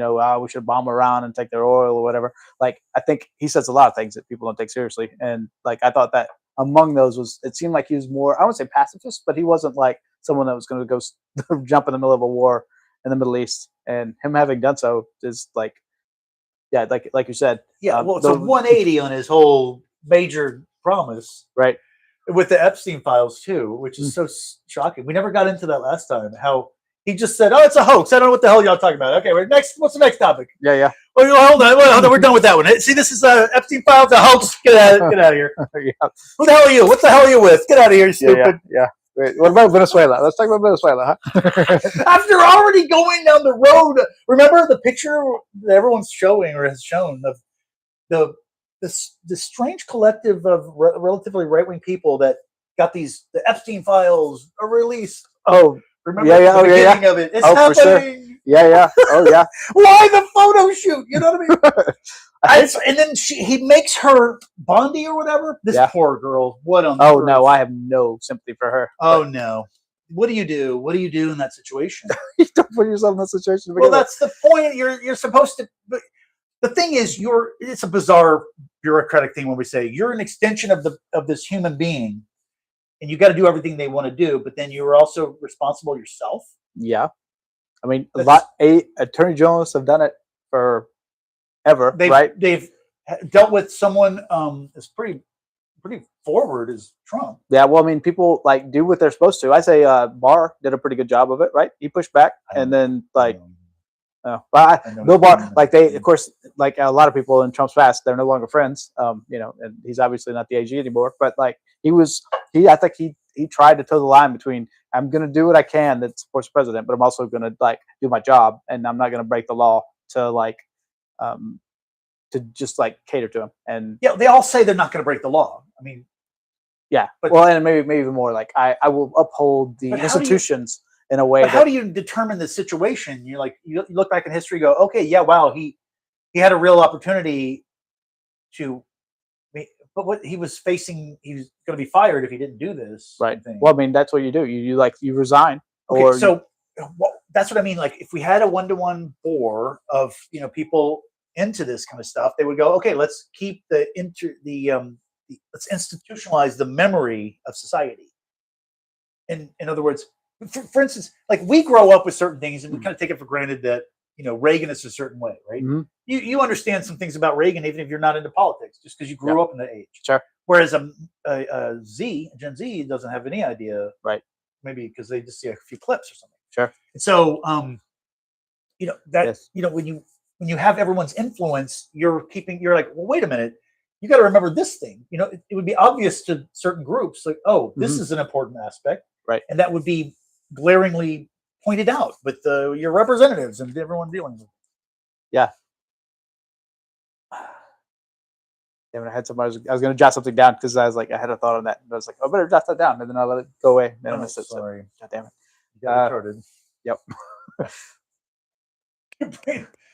should bomb Iran and take their oil or whatever. Like, I think he says a lot of things that people don't take seriously. And like, I thought that among those it seemed like he was more, I wouldn't say pacifist, but he wasn't like someone that was going to go jump in the middle of a war in the Middle East. And him having done so is like, yeah, like you said. Yeah, well, it's a 180 on his whole major promise. Right. With the Epstein files too, which is so shocking. We never got into that last time, how He just said, "Oh, it's a hoax. I don't know what the hell y'all talking about." Okay, next. What's the next topic? Yeah. Oh, hold on. We're done with that one. See, this is Epstein files, a hoax. Get out of here. Yeah. Who the hell are you? What the hell are you with? Get out of here, you stupid. Yeah. Wait, what about Venezuela? Let's talk about Venezuela, huh? After already going down the road, remember the picture that everyone's showing or has shown of the strange collective of relatively right-wing people that got the Epstein files released. Oh, remember the beginning of it? It's happening. For sure. Yeah. Oh, yeah. Why the photo shoot? You know what I mean? And then he makes her Bondi or whatever. This poor girl. What on? Oh no, I have no sympathy for her. Oh no. What do you do? What do you do in that situation? You don't put yourself in that situation. Well, that's the point. You're supposed to. But the thing is, it's a bizarre bureaucratic thing when we say you're an extension of this human being, and you got to do everything they want to do, but then you're also responsible yourself. Yeah, I mean, attorney generals have done it for ever, right? They've dealt with someone as pretty forward as Trump. Yeah, well, I mean, people do what they're supposed to. I say Barr did a pretty good job of it, right? He pushed back, and then Bill Barr, of course, like a lot of people in Trump's past, they're no longer friends. And he's obviously not the AG anymore. But I think he tried to toe the line between I'm going to do what I can that supports the president, but I'm also going to do my job, and I'm not going to break the law to just cater to him. And yeah, they all say they're not going to break the law. I mean, yeah, and maybe even more I will uphold the institutions in a way. But how do you determine the situation? You look back in history, go, okay, yeah, wow, he had a real opportunity to, but what he was facing, he was going to be fired if he didn't do this. Right. Well, I mean, that's what you do. You resign. Okay, so that's what I mean. If we had a 1-to-1 board of people into this kind of stuff, they would go, okay, let's keep let's institutionalize the memory of society. In other words, for instance, we grow up with certain things and we kind of take it for granted that Reagan is a certain way, right? Mm-hmm. You understand some things about Reagan even if you're not into politics, just because you grew up in that age. Sure. Whereas a Gen Z doesn't have any idea, right? Maybe because they just see a few clips or something. Sure. And so, when you have everyone's influence, you're like, well, wait a minute, you got to remember this thing. It would be obvious to certain groups, this is an important aspect, right? And that would be glaringly pointed out with your representatives and everyone dealing with it. Yeah. Yeah, when I had somebody, I was going to jot something down because I was I had a thought on that. But I was like, I better jot that down, and then I let it go away. And I missed it. Sorry. So, God damn it. You got retarded. Yep.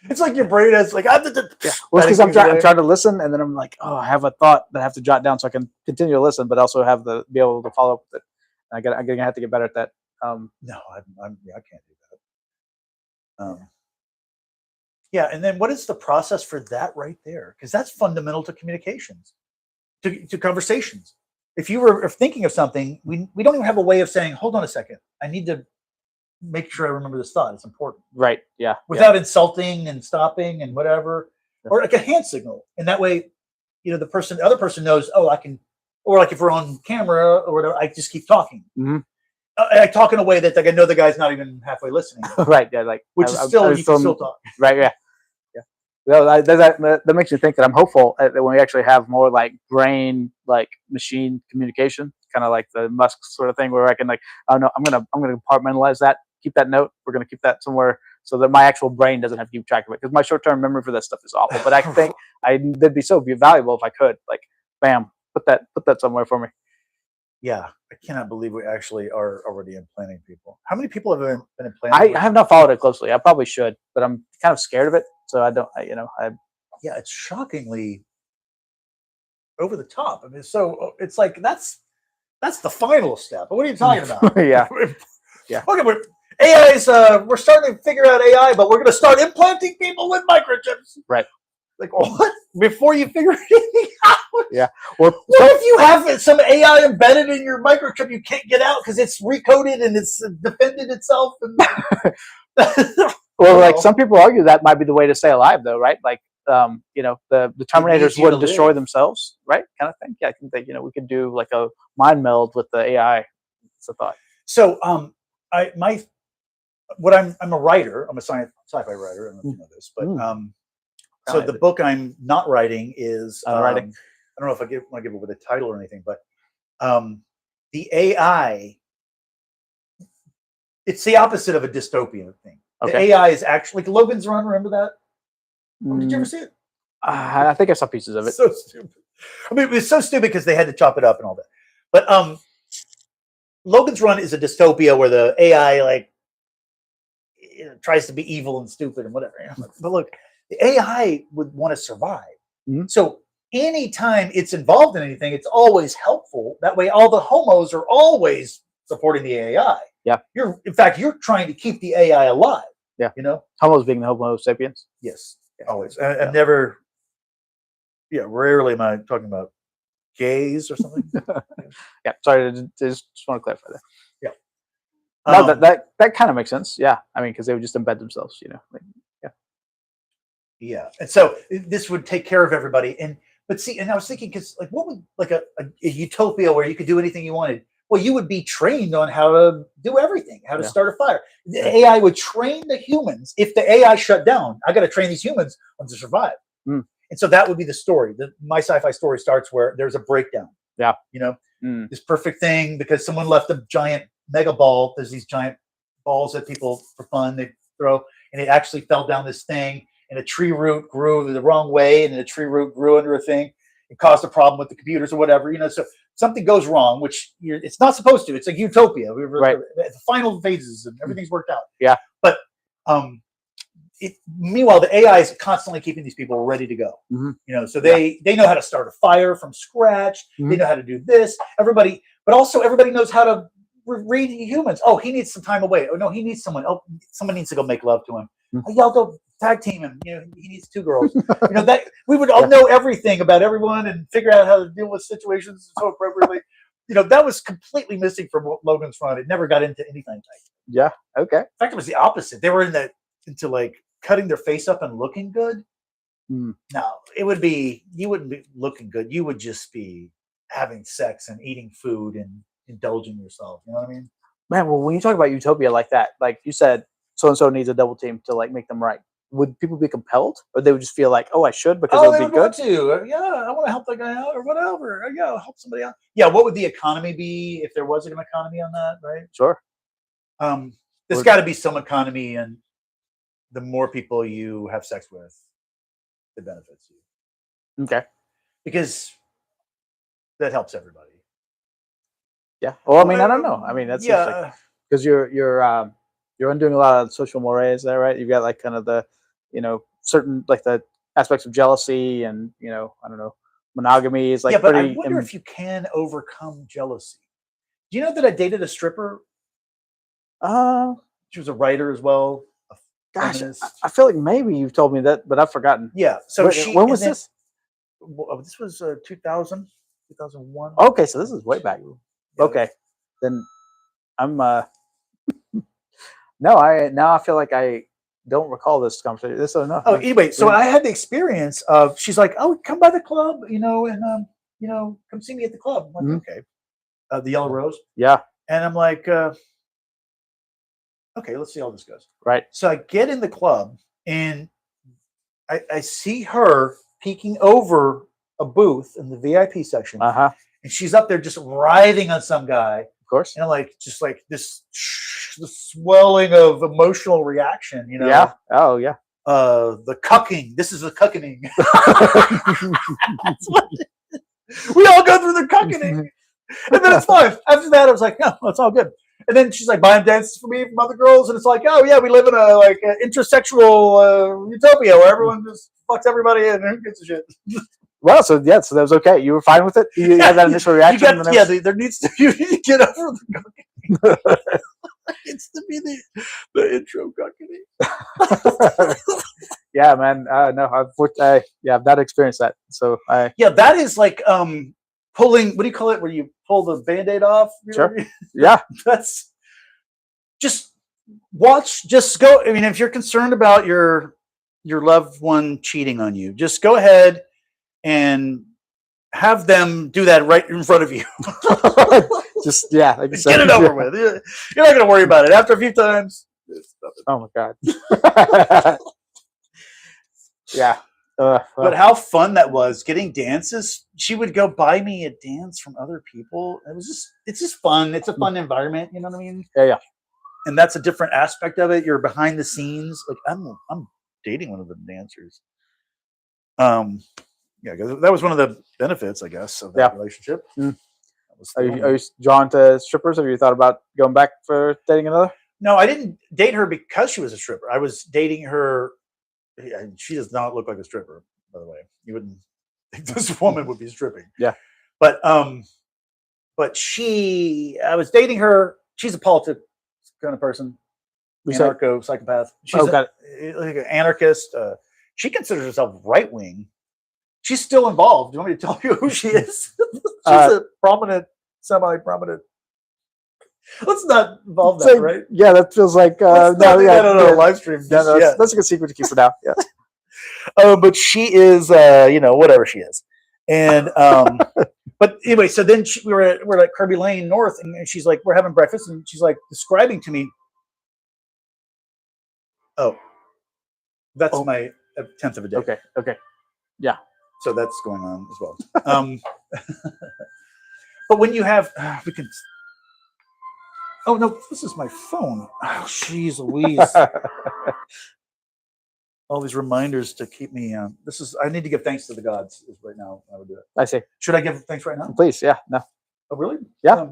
It's like your brain is Well, it's because I'm trying to listen, and then I'm like, oh, I have a thought that I have to jot down so I can continue to listen, but also be able to follow up with it. I'm gonna have to get better at that. No, I can't do that. Yeah, and then what is the process for that right there? Because that's fundamental to communications, to conversations. If you were thinking of something, we don't even have a way of saying, hold on a second, I need to make sure I remember this thought. It's important. Right, yeah. Without insulting and stopping and whatever. Yeah. Or a hand signal. And that way, the other person knows, oh, I can, or if we're on camera or whatever, I just keep talking. Mm-hmm. I talk in a way that I know the guy's not even halfway listening. Right, yeah, which is still, you can still talk. Right, yeah. Well, that makes me think that I'm hopeful that when we actually have more brain machine communication, kind of like the Musk sort of thing, where I can oh no, I'm gonna compartmentalize that, keep that note, we're gonna keep that somewhere so that my actual brain doesn't have to keep track of it, because my short-term memory for that stuff is awful. But I think that'd be so valuable if I could bam, put that somewhere for me. Yeah, I cannot believe we actually are already implanting people. How many people have been implanted? I have not followed it closely. I probably should, but I'm kind of scared of it. So I don't, yeah, it's shockingly over the top. I mean, so it's that's the final step. But what are you talking about? Yeah. Okay, we're starting to figure out AI, but we're going to start implanting people with microchips. Right. What? Before you figure anything out? Yeah. What if you have some AI embedded in your microchip you can't get out because it's recoded and it's defended itself? Well, some people argue that might be the way to stay alive, though, right? The Terminators wouldn't destroy themselves, right? Kind of thing. Yeah, I think that we could do a mind meld with the AI. It's a thought. So, what I'm a writer. I'm a sci-fi writer. I don't know if you know this, but so the book I'm not writing is writing. I don't know if I want to give away the title or anything, but the AI. It's the opposite of a dystopian thing. Okay. The AI is actually like Logan's Run. Remember that? Did you ever see it? I think I saw pieces of it. So stupid. I mean, it was so stupid because they had to chop it up and all that. But Logan's Run is a dystopia where the AI like tries to be evil and stupid and whatever. But look, the AI would want to survive. So anytime it's involved in anything, it's always helpful. That way, all the homos are always supporting the AI. Yeah. In fact, you're trying to keep the AI alive. Yeah. You know? Homos being the Homo sapiens. Yes. Always. I've never, rarely am I talking about gays or something. Yeah. Sorry, just want to clarify that. Yeah. No, that kind of makes sense. Yeah. I mean, because they would just embed themselves, Like, yeah. And so this would take care of everybody. But see, and I was thinking, because like, what would like a utopia where you could do anything you wanted? Well, you would be trained on how to do everything, how to start a fire. The AI would train the humans. If the AI shut down, I got to train these humans on to survive. And so that would be the story. My sci-fi story starts where there's a breakdown. Yeah. This perfect thing because someone left a giant mega ball. There's these giant balls that people, for fun, they throw. And it actually fell down this thing. And a tree root grew the wrong way. And the tree root grew under a thing. It caused a problem with the computers or whatever. So something goes wrong, which it's not supposed to. It's like utopia. We were at the final phases and everything's worked out. Yeah. But meanwhile, the AI is constantly keeping these people ready to go. So they know how to start a fire from scratch. They know how to do this. Everybody knows how to read humans. Oh, he needs some time away. Oh no, he needs someone. Oh, someone needs to go make love to him. Oh, y'all go tag team him. He needs 2 girls. That we would all know everything about everyone and figure out how to deal with situations so appropriately. That was completely missing from Logan's Run. It never got into anything like that. Yeah. Okay. In fact, it was the opposite. They were into like cutting their face up and looking good. No, you wouldn't be looking good. You would just be having sex and eating food and indulging yourself. You know what I mean? Man, well, when you talk about utopia like that, like you said, so-and-so needs a double team to like make them right. Would people be compelled, or they would just feel like, oh, I should because it would be good? Want to. Yeah, I want to help that guy out or whatever. Yeah, I'll help somebody out. Yeah, what would the economy be if there was an economy on that, right? Sure. There's got to be some economy, and the more people you have sex with, it benefits you. Okay. Because that helps everybody. Yeah. Well, I mean, I don't know. I mean, that's because you're undoing a lot of social mores there, right? You've got like kind of the, certain like the aspects of jealousy and, I don't know, monogamy is like. Yeah, but I wonder if you can overcome jealousy. Do you know that I dated a stripper? She was a writer as well. Gosh, I feel like maybe you've told me that, but I've forgotten. Yeah. So when was this? This was 2000, 2001. Okay, so this is way back. Yeah. Okay, then I'm. No, I feel like I don't recall this conversation. This enough. Oh, anyway, so I had the experience of she's like, "Oh, come by the club, and come see me at the club." I'm like, okay, the Yellow Rose. Yeah, and I'm like, okay, let's see how this goes. Right. So I get in the club and I see her peeking over a booth in the VIP section, and she's up there just writhing on some guy. Of course. And like just like this the swelling of emotional reaction, Yeah. Oh yeah. The cucking. This is the cucking. We all go through the cucking. And then it's fine. After that, I was like, no, it's all good. And then she's like buying dances for me from other girls, and it's like, oh yeah, we live in a like intersexual utopia where everyone just fucks everybody and who gives a shit. Well, so that was okay. You were fine with it. You had that initial reaction. There needs to you need to get over the cucking. It's to be the intro cucking. Yeah, man. No, I've not experienced that. So that is like pulling. What do you call it? Where you pull the Band-Aid off? Sure. Yeah. That's just watch. Just go. I mean, if you're concerned about your loved one cheating on you, just go ahead and have them do that right in front of you. Just like get it over with. You're not going to worry about it. After a few times, Oh my god. Yeah. But how fun that was getting dances. She would go buy me a dance from other people. It's just fun. It's a fun environment. You know what I mean? Yeah. And that's a different aspect of it. You're behind the scenes. Like I'm dating one of the dancers. Yeah, because that was one of the benefits, I guess, of that relationship. Are you drawn to strippers? Have you thought about going back for dating another? No, I didn't date her because she was a stripper. I was dating her. She does not look like a stripper, by the way. You wouldn't think this woman would be stripping. Yeah. But I was dating her. She's a politics kind of person. Anarcho psychopath. She's like an anarchist. She considers herself right wing. She's still involved. Do you want me to tell you who she is? She's a prominent, semi-prominent. Let's not involve that, right? Yeah, that feels like let's not do that on our live stream. Yeah, that's a good secret to keep for now. Yeah. But she is, whatever she is, and but anyway, so then we're at Kirby Lane North, and she's like, we're having breakfast, and she's like describing to me. Oh, that's my 10th of a day. Okay, yeah. So that's going on as well. But when you have, we can. Oh no, this is my phone. Oh, jeez Louise. All these reminders to keep me. I need to give thanks to the gods. Is right now I would do it. I see. Should I give thanks right now? Please, yeah. No. Oh really? Yeah.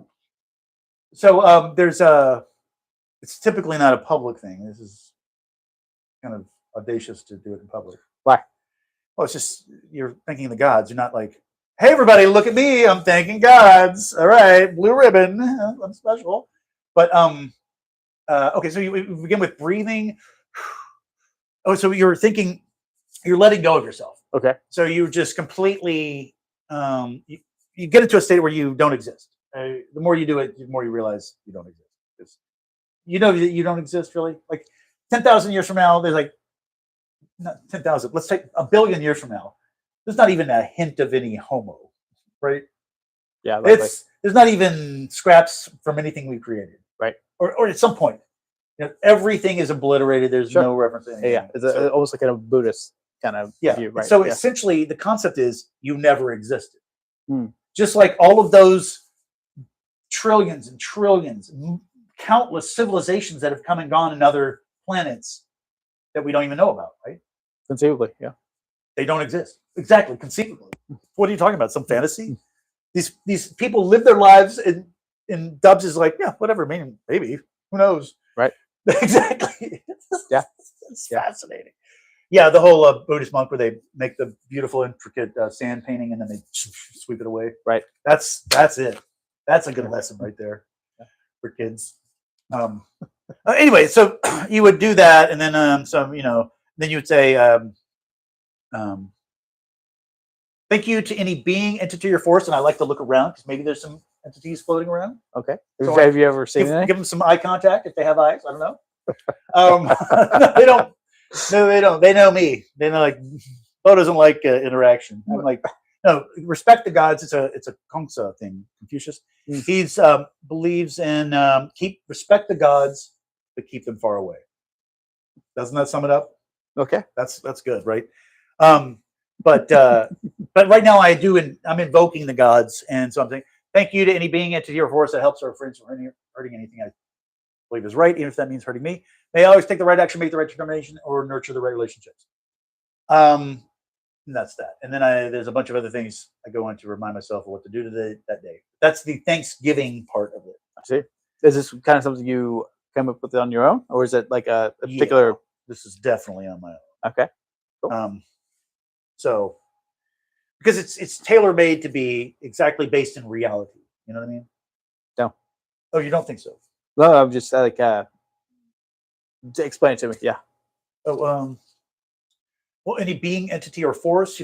There's it's typically not a public thing. This is kind of audacious to do it in public. Why? Well, it's just you're thanking the gods. You're not like, hey everybody, look at me. I'm thanking gods. All right, blue ribbon. I'm special. But okay, so we begin with breathing. Oh, so you're thinking, you're letting go of yourself. Okay. So you're just completely, you get into a state where you don't exist. The more you do it, the more you realize you don't exist. It's, you know that you don't exist really. Like 10,000 years from now, there's like, not 10,000. Let's take 1 billion years from now. There's not even a hint of any Homo, right? Yeah. There's not even scraps from anything we've created. Right. Or at some point, everything is obliterated. There's no reference to anything. Yeah. It's almost like a Buddhist kind of view, right? So essentially, the concept is you never existed. Just like all of those trillions and trillions, countless civilizations that have come and gone in other planets that we don't even know about, right? Conceivably, yeah. They don't exist. Exactly, conceivably. What are you talking about? Some fantasy? These people live their lives and Dubs is like, yeah, whatever, maybe. Who knows? Right. Exactly. Yeah. It's fascinating. Yeah, the whole Buddhist monk where they make the beautiful, intricate sand painting and then they sweep it away. Right. That's it. That's a good lesson right there for kids. Anyway, so you would do that, and then then you would say, thank you to any being, entity, or force, and I like to look around because maybe there's some entities floating around. Okay. So have you ever seen anything? Give them some eye contact if they have eyes. I don't know. They don't. No, they don't. They know me. They know Bo doesn't like interaction. I'm like, no, respect the gods. It's a Kongsa thing. Confucius. He's believes in respect the gods, but keep them far away. Doesn't that sum it up? Okay. That's good, right? But right now I'm invoking the gods, and so I'm saying thank you to any being, entity, or force that helps our friends from hurting anything I believe is right, even if that means hurting me. May I always take the right action, make the right determination, or nurture the right relationships. And that's that. And then there's a bunch of other things I go on to remind myself of what to do that day. That's the Thanksgiving part of it. I see. Is this kind of something you come up with on your own, or is it like a particular? Yeah, this is definitely on my own. Okay. Cool. So because it's tailor made to be exactly based in reality. You know what I mean? No. Oh, you don't think so? No, I'm just explain it to me. Yeah. Oh, well, any being, entity, or force,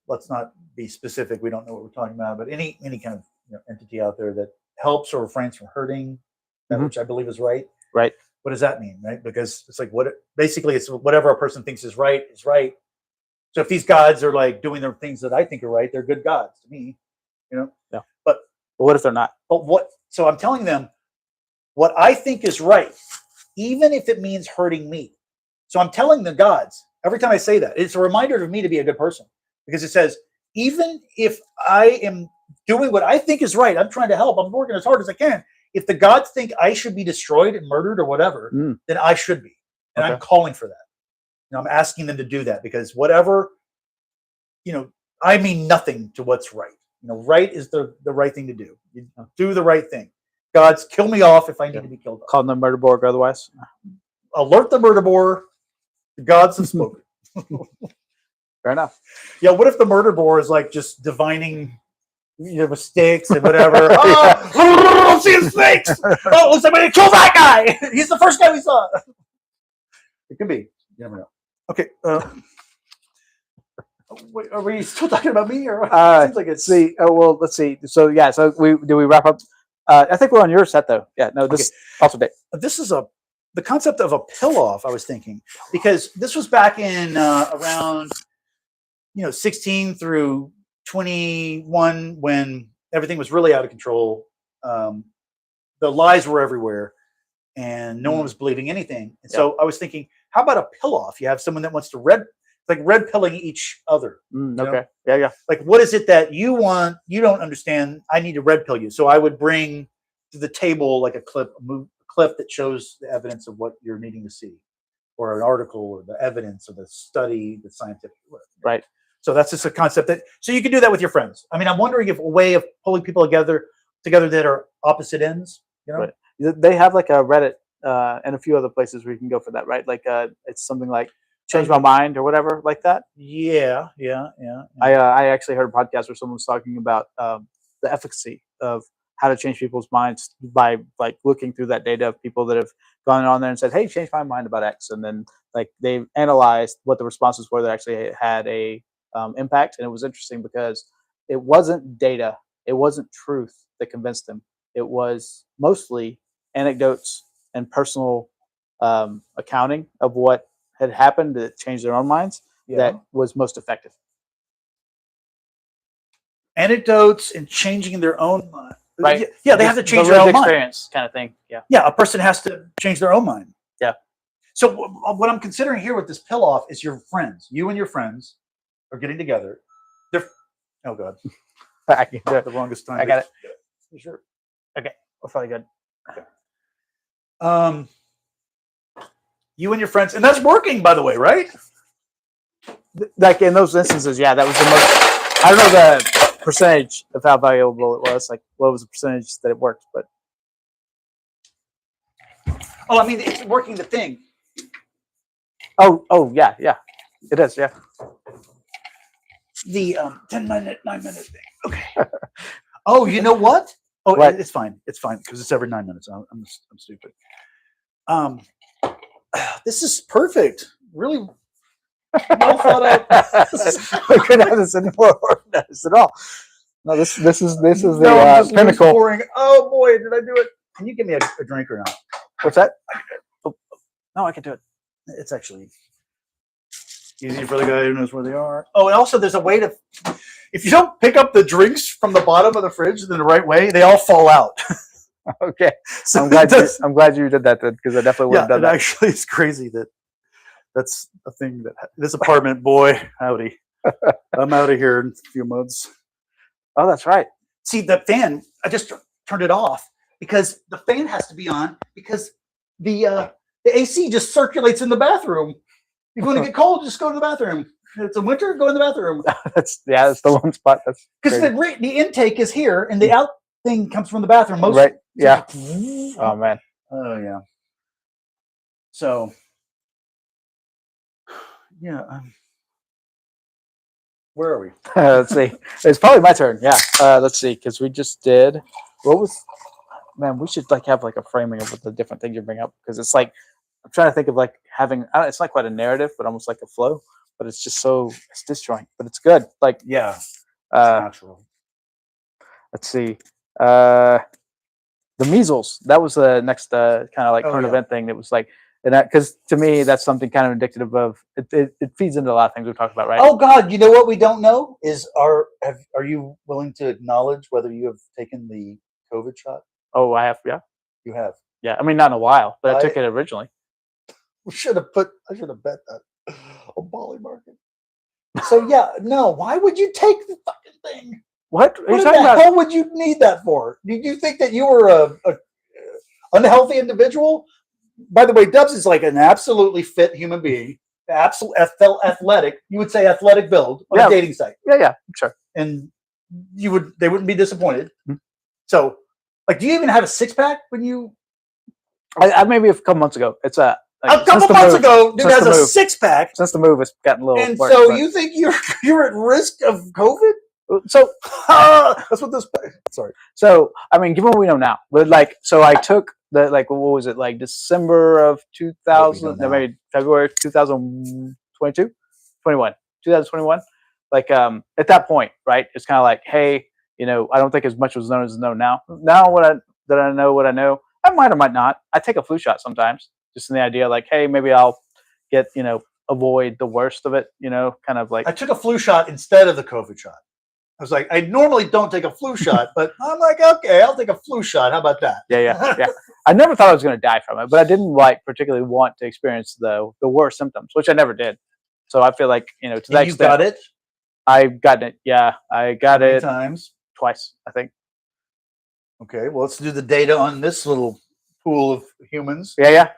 let's not be specific. We don't know what we're talking about, but any kind of entity out there that helps or refrains from hurting, which I believe is right. Right. What does that mean, right? Because it's like basically it's whatever a person thinks is right is right. So if these gods are like doing their things that I think are right, they're good gods to me, Yeah. But what if they're not? So I'm telling them what I think is right even if it means hurting me. So I'm telling the gods every time I say that, it's a reminder to me to be a good person, because it says, even if I am doing what I think is right, I'm trying to help, I'm working as hard as I can. If the gods think I should be destroyed and murdered or whatever, then I should be. And I'm calling for that. I'm asking them to do that, because whatever, I mean nothing to what's right. Right is the right thing to do. You do the right thing. Gods, kill me off if I need to be killed off. Call them murder borg otherwise. Alert the murder boar. The gods have spoken. Fair enough. Yeah, what if the murder boar is like just divining mistakes and whatever? Oh, see the snakes! Oh, somebody kill that guy! He's the first guy we saw. It could be. You never know. Okay. Wait, are we still talking about me, or seems like it's let's see. So yeah, we wrap up? I think we're on your set though. Yeah, no, this also Dave. This is the concept of a pill off. I was thinking, because this was back in around 16 through 21, when everything was really out of control. The lies were everywhere, and no one was believing anything. And so I was thinking, how about a pill off? You have someone that wants to red pilling each other. Okay. Yeah. Like, what is it that you want? You don't understand. I need to red pill you. So I would bring to the table like a clip that shows the evidence of what you're needing to see, or an article, or the evidence, or the study, the scientific work. Right. So that's just a concept so you can do that with your friends. I mean, I'm wondering if a way of pulling people together that are opposite ends. Right. They have like a Reddit and a few other places where you can go for that, right? Like it's something like change my mind or whatever like that. Yeah. I actually heard a podcast where someone was talking about the efficacy of how to change people's minds by like looking through that data of people that have gone on there and said, hey, change my mind about X. And then like they analyzed what the responses were that actually had a impact. And it was interesting because it wasn't data. It wasn't truth that convinced them. It was mostly anecdotes and personal accounting of what had happened that changed their own minds that was most effective. Anecdotes and changing their own mind. Right. Yeah, they have to change their own experience kind of thing. Yeah. Yeah, a person has to change their own mind. Yeah. So what I'm considering here with this pill off is your friends. You and your friends are getting together. Oh God. I can do it. The longest time. I got it. You sure? Okay. That's probably good. Okay. You and your friends, and that's working, by the way, right? Like in those instances, yeah, that was the most. I don't know the percentage of how valuable it was. Like, what was the percentage that it worked? But I mean, it's working the thing. Oh, yeah, it is, yeah. The 9 minute thing. Okay. Oh, you know what? Oh, what? It's fine because it's every 9 minutes. I'm stupid. This is perfect. Really well thought out. We couldn't have this any more organized at all. No, this is the pinnacle. Pouring. Oh boy, did I do it? Can you give me a drink or not? What's that? Oh, no, I can do it. It's actually easy for the guy who knows where they are. Oh, and also there's a way to, if you don't pick up the drinks from the bottom of the fridge in the right way, they all fall out. Okay, so I'm glad you did that then, because I definitely would have done that. Actually, it's crazy that's a thing that this apartment. Boy, howdy, I'm out of here in a few months. Oh, that's right. See, the fan, I just turned it off because the fan has to be on because the AC just circulates in the bathroom. If you want to get cold, just go to the bathroom. If it's a winter, go in the bathroom. That's the one spot. That's because the intake is here and the out thing comes from the bathroom. Most right. Yeah. Oh man. Oh yeah. So yeah. Where are we? Let's see. It's probably my turn. Yeah. Let's see, because we just did. What was? Man, we should like have like a framing of what the different things you bring up, because it's like I'm trying to think of like having. It's not quite a narrative, but almost like a flow. But it's just it's disjoint, but it's good. Like yeah, natural. Let's see. The measles. That was the next kind of like current event thing. That was like. And that, because to me, that's something kind of indicative of it feeds into a lot of things we've talked about, right? Oh God, you know what we don't know is are you willing to acknowledge whether you have taken the COVID shot? Oh, I have. Yeah, you have. Yeah, I mean, not in a while, but I took it originally. I should have bet that on Bali market. So yeah, no. Why would you take the fucking thing? What are you What talking the about? hell would you need that for? Did you think that you were a unhealthy individual? By the way, Dubs is like an absolutely fit human being, athletic. You would say athletic build on a dating site. Yeah, sure. And they wouldn't be disappointed. Mm-hmm. So, like, do you even have a six pack when you? I maybe a couple months ago. It's a couple months ago, dude has a six pack. Since the move, it's gotten a little. And so you think you're at risk of COVID? So that's what this. Sorry. So I mean, given what we know now, but like, so I took the what was it, like December of 2000? No, maybe February 2022, 2021. Like at that point, right? It's kind of like, hey, I don't think as much was known as known now. Now I know what I know, I might or might not. I take a flu shot sometimes, just in the idea, like, hey, maybe I'll get avoid the worst of it. Kind of like I took a flu shot instead of the COVID shot. I was like, I normally don't take a flu shot, but I'm like, okay, I'll take a flu shot. How about that? Yeah. I never thought I was going to die from it, but I didn't particularly want to experience the worst symptoms, which I never did. So I feel like to that extent, you got it. I've gotten it. Yeah, I got it times. Twice, I think. Okay, well, let's do the data on this little pool of humans. Yeah.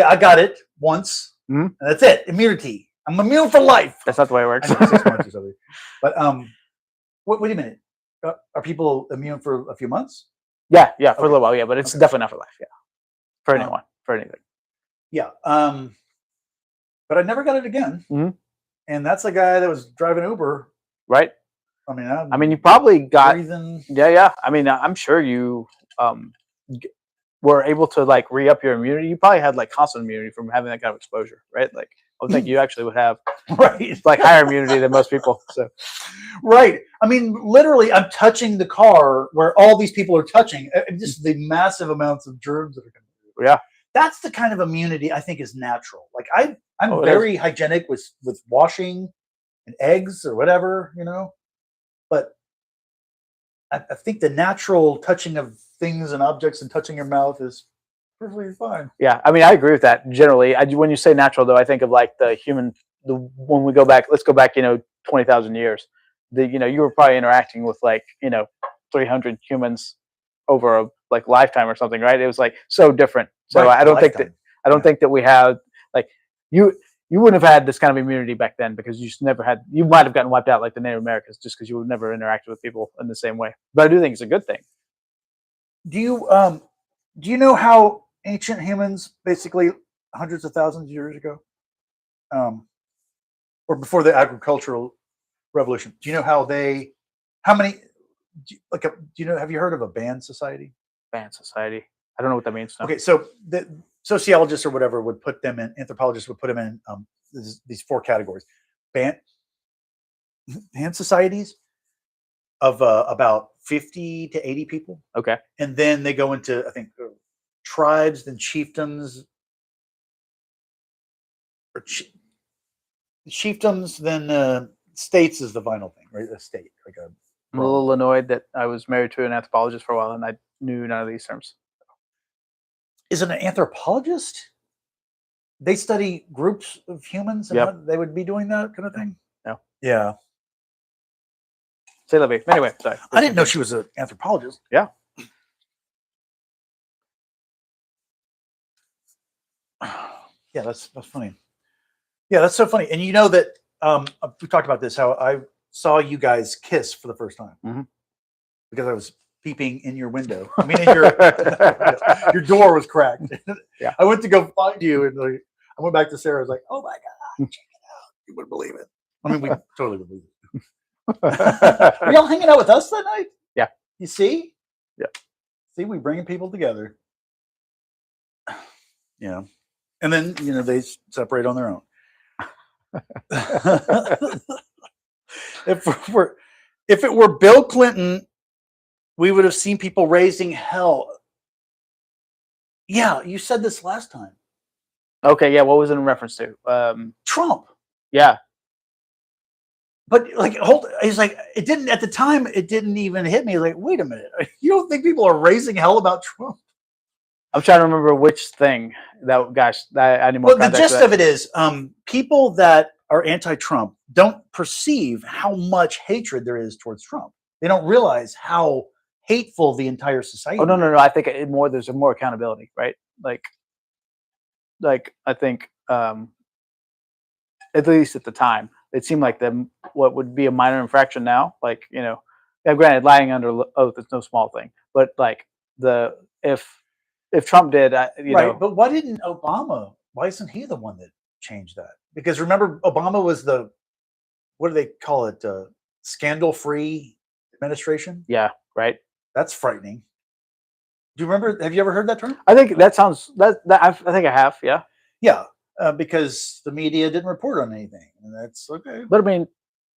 I got it once. Mm-hmm. And that's it. Immunity. I'm immune for life. That's not the way it works. 6 months or something. But wait a minute. Are people immune for a few months? Yeah, for a little while. Yeah, but it's definitely not for life. Yeah, for anyone, for anything. Yeah. But I never got it again. Mm-hmm. And that's the guy that was driving Uber. Right. I mean, you probably got. Breathing. Yeah. I mean, I'm sure you were able to like re-up your immunity. You probably had like constant immunity from having that kind of exposure, right? Like, I would think you actually would have like higher immunity than most people. So, right. I mean, literally, I'm touching the car where all these people are touching. Just the massive amounts of germs that are coming through. Yeah. That's the kind of immunity I think is natural. Like I'm very hygienic with washing and eggs or whatever, But I think the natural touching of things and objects and touching your mouth is perfectly fine. Yeah, I mean, I agree with that generally. When you say natural, though, I think of like when we go back. Let's go back, 20,000 years. You were probably interacting with like 300 humans over a like lifetime or something, right? It was like so different. So I don't think that we have like you wouldn't have had this kind of immunity back then because you just never had. You might have gotten wiped out like the Native Americans just because you would never interacted with people in the same way. But I do think it's a good thing. Do you know how ancient humans, basically hundreds of thousands of years ago, or before the agricultural revolution, do you know have you heard of a band society? Band society. I don't know what that means. No. Okay, so the sociologists or whatever anthropologists would put them in these four categories. Band societies of about 50 to 80 people. Okay. And then they go into, I think, tribes, then chiefdoms, or chiefdoms, then states is the final thing, right? A state, like a. I'm a little annoyed that I was married to an anthropologist for a while and I knew none of these terms. Is it an anthropologist? They study groups of humans and they would be doing that kind of thing? No. Yeah. Say Libby. Anyway, sorry. I didn't know she was an anthropologist. Yeah. Yeah, that's funny. Yeah, that's so funny. And you know that we talked about this, how I saw you guys kiss for the first time because I was peeping in your window. I mean, your door was cracked. Yeah. I went to go find you, and I went back to Sarah. I was like, "Oh my god, check it out! You wouldn't believe it." I mean, we totally would believe it. Were y'all hanging out with us that night? Yeah. You see? Yeah. See, we bringing people together. Yeah. And then they separate on their own. If it were Bill Clinton, we would have seen people raising hell. Yeah, you said this last time. Okay, yeah. What was it in reference to? Trump. Yeah. But he's like, it didn't at the time. It didn't even hit me. Like, wait a minute, you don't think people are raising hell about Trump? I'm trying to remember which thing that. Gosh, I need more. Well, the gist of it is, people that are anti-Trump don't perceive how much hatred there is towards Trump. They don't realize how hateful the entire society. Oh no! I think there's more accountability, right? Like I think, at least at the time, it seemed like what would be a minor infraction now, like granted, lying under oath is no small thing, but like if Trump did, right? But why didn't Obama? Why isn't he the one that changed that? Because remember, Obama was what do they call it? Scandal-free administration. Yeah, right. That's frightening. Do you remember? Have you ever heard that term? I think that sounds I think I have. Yeah. Yeah, because the media didn't report on anything, and that's okay. But I mean,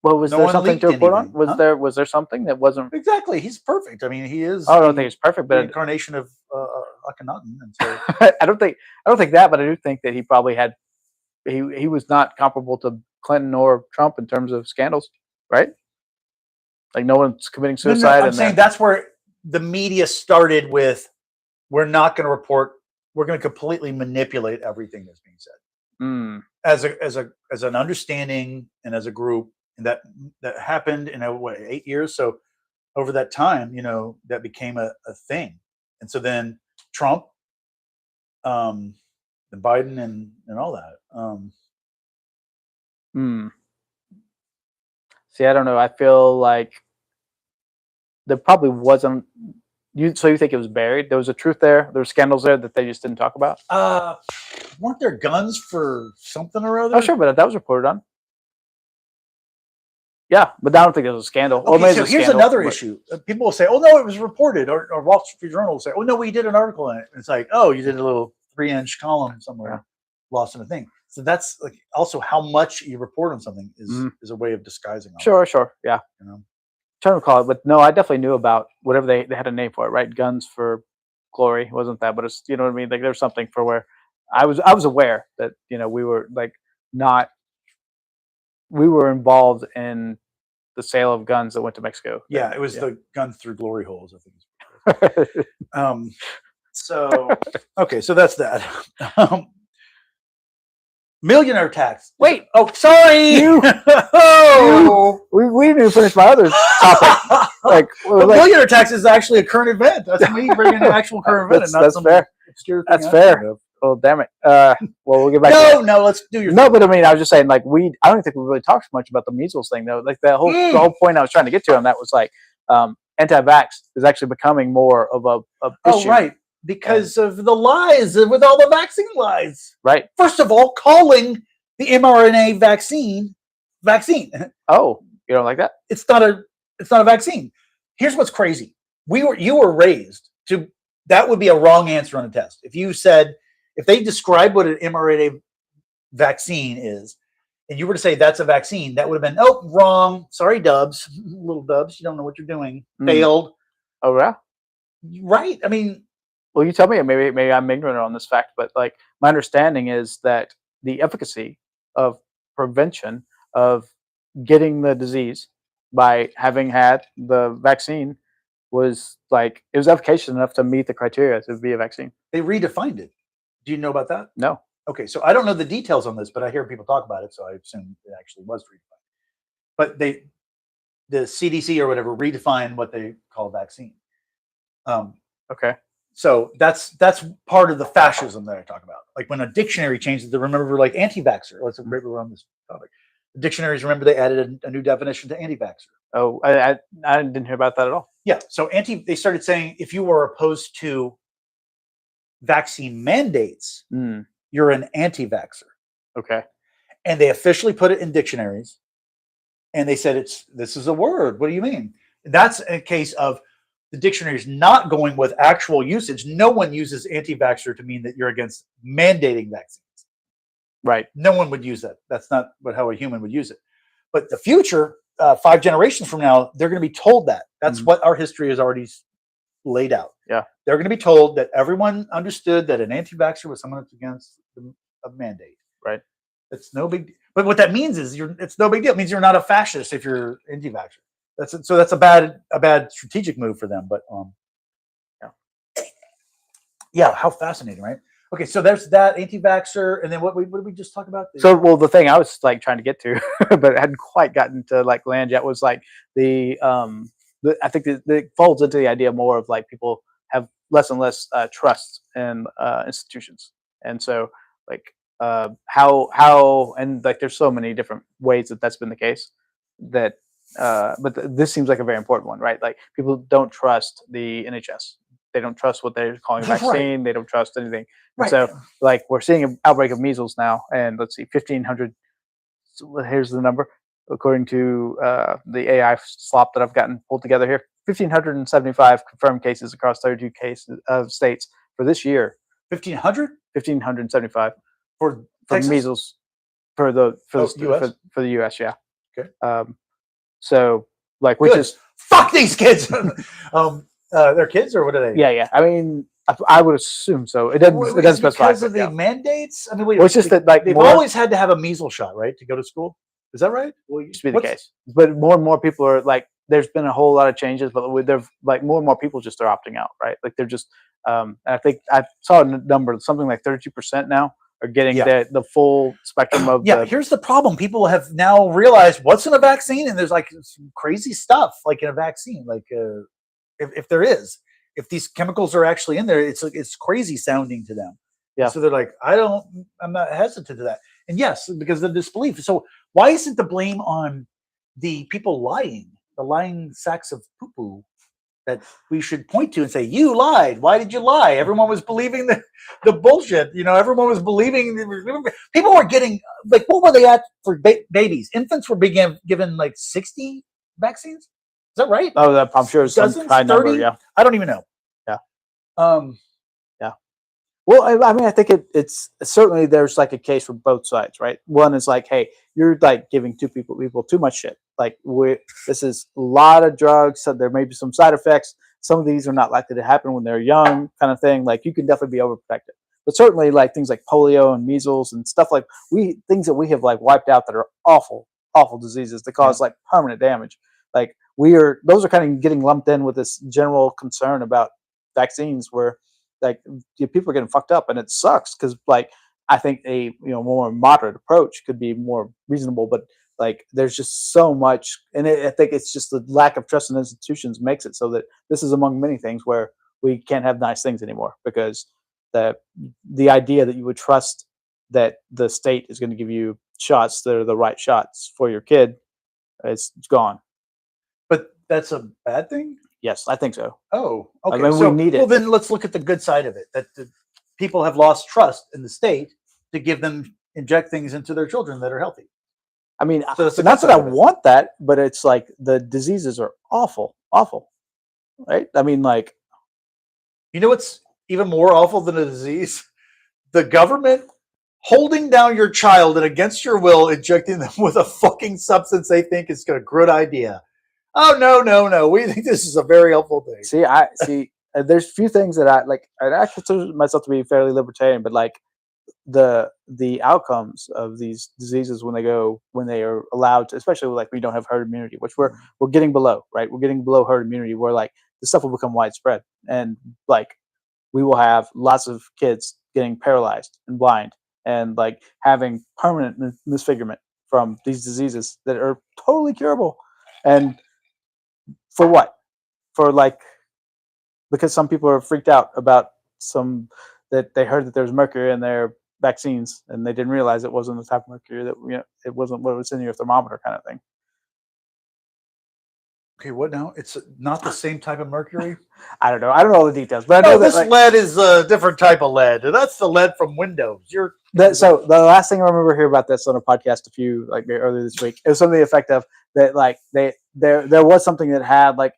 was there something to report on? Was there something that wasn't exactly? He's perfect. I mean, he is. I don't think he's perfect, but incarnation of Akhenaten. And so I don't think that, but I do think that he probably had. He was not comparable to Clinton or Trump in terms of scandals, right? Like no one's committing suicide. No, I'm saying that's where the media started with. We're not going to report. We're going to completely manipulate everything that's being said. As an understanding and as a group, and that happened in 8 years. So over that time, that became a thing. And so then Trump, and Biden, and all that. See, I don't know. I feel like there probably wasn't. So you think it was buried? There was a truth there. There were scandals there that they just didn't talk about. Weren't there guns for something or other? Oh, sure, but that was reported on. Yeah, but I don't think it was a scandal. Okay, so here's another issue. People will say, "Oh no, it was reported," or Wall Street Journal will say, "Oh no, we did an article on it." And it's like, "Oh, you did a little 3-inch column somewhere, lost in a thing." So that's like also how much you report on something is a way of disguising. Sure, yeah. Trying to recall it, but no, I definitely knew about whatever they had a name for it, right? Guns for Glory, wasn't that? But it's what I mean. Like there's something for where I was aware that we were we were involved in the sale of guns that went to Mexico. Yeah, it was the guns through glory holes, I think. So okay, so that's that. Millionaire tax. Wait. Oh, sorry. We didn't even finish my other topic. Millionaire tax is actually a current event. That's me bringing an actual current event, and not some obscure thing. That's fair. Oh, damn it. Well, we'll get back. No, let's do your. No, but I mean, I was just saying, like, I don't think we really talked much about the measles thing, though. Like the whole point I was trying to get to on that was like, anti-vax is actually becoming more of a issue. Oh, right. Because of the lies, with all the vaccine lies. Right. First of all, calling the mRNA vaccine. Oh, you don't like that? It's not a vaccine. Here's what's crazy. You were raised to, that would be a wrong answer on a test. If they describe what an mRNA vaccine is, and you were to say that's a vaccine, that would have been, oh, wrong. Sorry, Dubs. Little Dubs, you don't know what you're doing. Failed. Oh, yeah? Right. I mean, well, you tell me. Maybe I'm ignorant on this fact, but like my understanding is that the efficacy of prevention of getting the disease by having had the vaccine was like it was efficacious enough to meet the criteria to be a vaccine. They redefined it. Do you know about that? No. Okay, so I don't know the details on this, but I hear people talk about it, so I assume it actually was redefined. But the CDC or whatever redefined what they call a vaccine. Okay. So that's part of the fascism that I talk about. Like when a dictionary changes, they remember like anti-vaxxer. Let's great we're on this topic. The dictionaries, remember, they added a new definition to anti-vaxxer. Oh, I didn't hear about that at all. Yeah. So they started saying if you were opposed to vaccine mandates, you're an anti-vaxxer. Okay. And they officially put it in dictionaries. And they said this is a word. What do you mean? That's a case of the dictionary is not going with actual usage. No one uses anti-vaxxer to mean that you're against mandating vaccines. Right. No one would use that. That's not how a human would use it. But the future, 5 generations from now, they're going to be told that. That's what our history has already laid out. Yeah. They're going to be told that everyone understood that an anti-vaxxer was someone that's against a mandate. Right. It's no big deal. But what that means is it's no big deal. It means you're not a fascist if you're anti-vaxxer. That's a bad strategic move for them. But yeah. Yeah, how fascinating, right? Okay, so there's that anti-vaxxer, and then what did we just talk about? So, well, the thing I was like trying to get to, but hadn't quite gotten to like land yet, was like I think that it folds into the idea more of like people have less and less trust in institutions, and so like how and like there's so many different ways that that's been the case that but this seems like a very important one, right? Like people don't trust the NHS. They don't trust what they're calling a vaccine. Right. They don't trust anything. And Right. so like we're seeing an outbreak of measles now, and let's see, 1,500. So here's the number according to the AI slop that I've gotten pulled together here. 1,575 confirmed cases across 32 cases of states for this year. 1,500? 1,575 for measles for the US? For the US, yeah. Okay. So like, which is fuck these kids. They're kids, or what are they? Yeah. I mean, I would assume so. It doesn't specify because of the mandates. I mean, wait, well, it's just that like they've always had to have a measles shot, right, to go to school. Is that right? Well, it used to be the case, but more and more people are like. There's been a whole lot of changes, but there's like more and more people just are opting out, right? Like they're just. I think I saw a number, something like 32% now are getting the full spectrum of. Here's the problem: people have now realized what's in a vaccine, and there's like some crazy stuff like in a vaccine, like if there is. If these chemicals are actually in there, it's crazy sounding to them. Yeah. So they're like, I'm not hesitant to that. And yes, because of the disbelief. So why isn't the blame on the people lying, the lying sacks of poo-poo that we should point to and say, you lied. Why did you lie? Everyone was believing the bullshit. Everyone was believing. People were getting, like, what were they at for babies? Infants were being given like 60 vaccines. Is that right? Oh, I'm sure it's some high number. Yeah, I don't even know. Yeah. Yeah. Well, I mean, I think it's certainly there's like a case for both sides, right? One is like, hey, you're like giving people too much shit. Like this is a lot of drugs, so there may be some side effects. Some of these are not likely to happen when they're young, kind of thing. Like you can definitely be overprotected. But certainly like things like polio and measles and stuff like things that we have like wiped out that are awful diseases that cause like permanent damage. Like those are kind of getting lumped in with this general concern about vaccines where like people are getting fucked up, and it sucks because like I think a more moderate approach could be more reasonable, but like there's just so much, and I think it's just the lack of trust in institutions makes it so that this is among many things where we can't have nice things anymore because the idea that you would trust that the state is going to give you shots that are the right shots for your kid, it's gone. But that's a bad thing? Yes, I think so. Oh, okay. I mean, we need it. Well, then let's look at the good side of it. That the people have lost trust in the state to inject things into their children that are healthy. I mean, so not that I want that, but it's like the diseases are awful, right? I mean, like, what's even more awful than a disease? The government holding down your child and against your will injecting them with a fucking substance they think is a good idea. Oh no! We think this is a very helpful thing. See. There's a few things that I consider myself to be fairly libertarian, but like the outcomes of these diseases when they are allowed to, especially like we don't have herd immunity, which we're getting below, right? We're getting below herd immunity, where like this stuff will become widespread, and like we will have lots of kids getting paralyzed and blind, and like having permanent misfigurement from these diseases that are totally curable, and for what? For like, because some people are freaked out about that they heard that there's mercury in their vaccines and they didn't realize it wasn't the type of mercury that it wasn't what was in your thermometer kind of thing. Okay, what now? It's not the same type of mercury? I don't know all the details, but I know this lead is a different type of lead. That's the lead from Windows. So the last thing I remember hearing about this on a podcast earlier this week, it was something to the effect of that like there was something that had like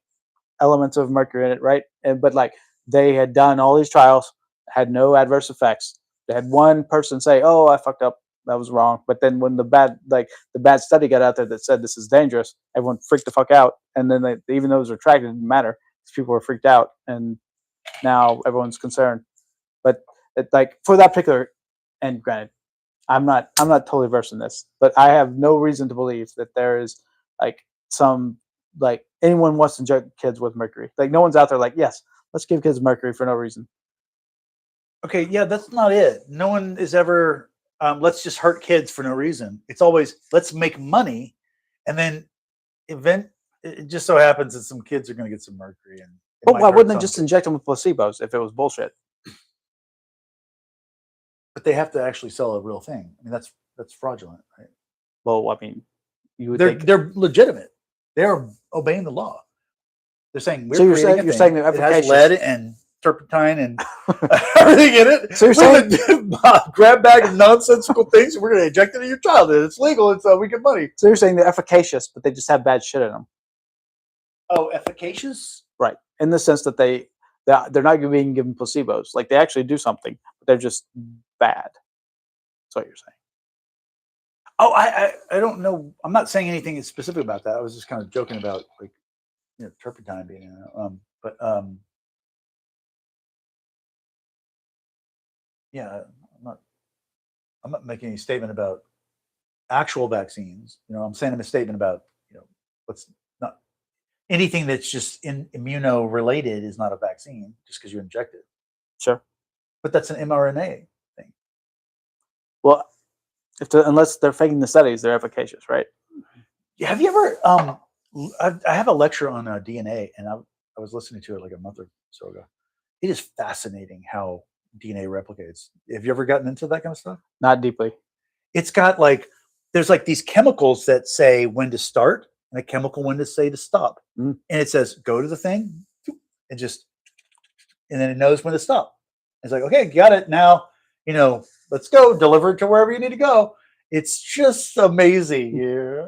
elements of mercury in it, right? But like they had done all these trials, had no adverse effects. They had one person say, "Oh, I fucked up. That was wrong." But then when the bad study got out there that said this is dangerous, everyone freaked the fuck out. And then even though it was retracted, it didn't matter because people were freaked out, and now everyone's concerned. But like for that particular, and granted, I'm not totally versed in this, but I have no reason to believe that there is like some like anyone wants to inject kids with mercury. Like no one's out there like, yes, let's give kids mercury for no reason. Okay, yeah, that's not it. No one is ever, let's just hurt kids for no reason. It's always, let's make money. And then it just so happens that some kids are going to get some mercury. And but why wouldn't they just inject them with placebos if it was bullshit? But they have to actually sell a real thing. I mean, that's fraudulent, right? Well, I mean, you would they're legitimate. They're obeying the law. They're saying we're so you're saying they're efficacious. It has lead and turpentine and everything in it. So you're saying grab bag of nonsensical things. We're going to inject it in your child. And it's legal, and so we get money. So you're saying they're efficacious, but they just have bad shit in them. Oh, efficacious? Right, in the sense that they're not being given placebos. Like they actually do something, but they're just bad. That's what you're saying. Oh, I don't know. I'm not saying anything specific about that. I was just kind of joking about like, you know, turpentine being in it. Yeah, I'm not making any statement about actual vaccines. You know, I'm saying a statement about, you know, what's not anything that's just immuno related is not a vaccine just because you inject it. Sure. But that's an mRNA thing. Well, unless they're faking the studies, they're efficacious, right? Have you ever? I have a lecture on DNA, and I was listening to it like a month or so ago. It is fascinating how DNA replicates. Have you ever gotten into that kind of stuff? Not deeply. It's got like there's like these chemicals that say when to start and a chemical when to say to stop, and it says go to the thing and then it knows when to stop. It's like, okay, got it now. You know, let's go deliver it to wherever you need to go. It's just amazing. Yeah.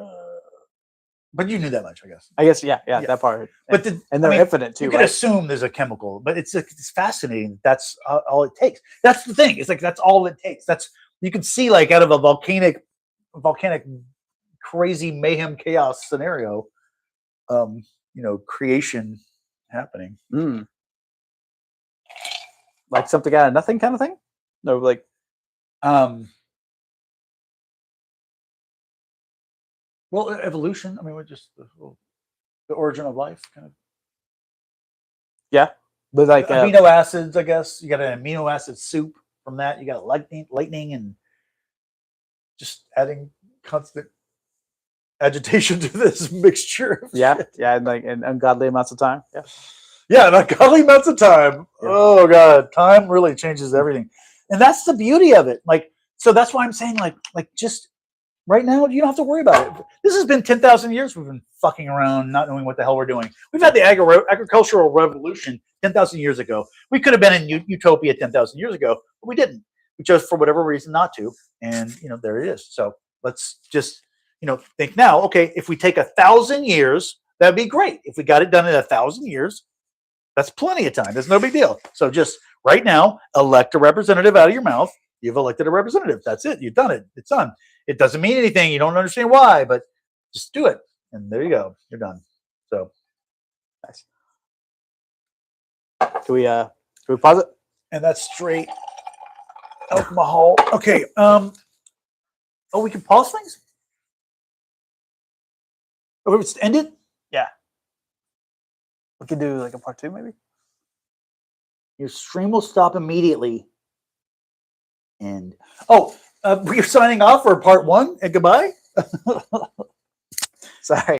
But you knew that much, I guess. Yeah, that part. But and they're infinite too. You can assume there's a chemical, but it's fascinating. That's all it takes. That's the thing. It's like that's all it takes. That's you can see like out of a volcanic, crazy mayhem chaos scenario, you know, creation happening. Like something out of nothing kind of thing. No, like, well, evolution. I mean, we're just the origin of life, kind of. Yeah, but like amino acids, I guess. You got an amino acid soup from that. You got lightning, and just adding constant agitation to this mixture. Yeah, and like in ungodly amounts of time. Yeah, in ungodly amounts of time. Yeah. Oh God, time really changes everything, and that's the beauty of it. Like, so that's why I'm saying, like just. Right now, you don't have to worry about it. This has been 10,000 years we've been fucking around, not knowing what the hell we're doing. We've had the agricultural revolution 10,000 years ago. We could have been in utopia 10,000 years ago, but we didn't. We chose, for whatever reason, not to. And, you know, there it is. So let's just, you know, think now, okay, if we take 1,000 years, that'd be great. If we got it done in 1,000 years, that's plenty of time. That's no big deal. So just right now, elect a representative out of your mouth. You've elected a representative. That's it. You've done it. It's done. It doesn't mean anything. You don't understand why, but just do it. And there you go. You're done. So nice. Can we pause it? And that's straight alcohol. Okay. Oh, we can pause things? Oh, it's ended? Yeah. We could do like a part 2 maybe. Your stream will stop immediately. And we're signing off for part 1 and goodbye. Sorry.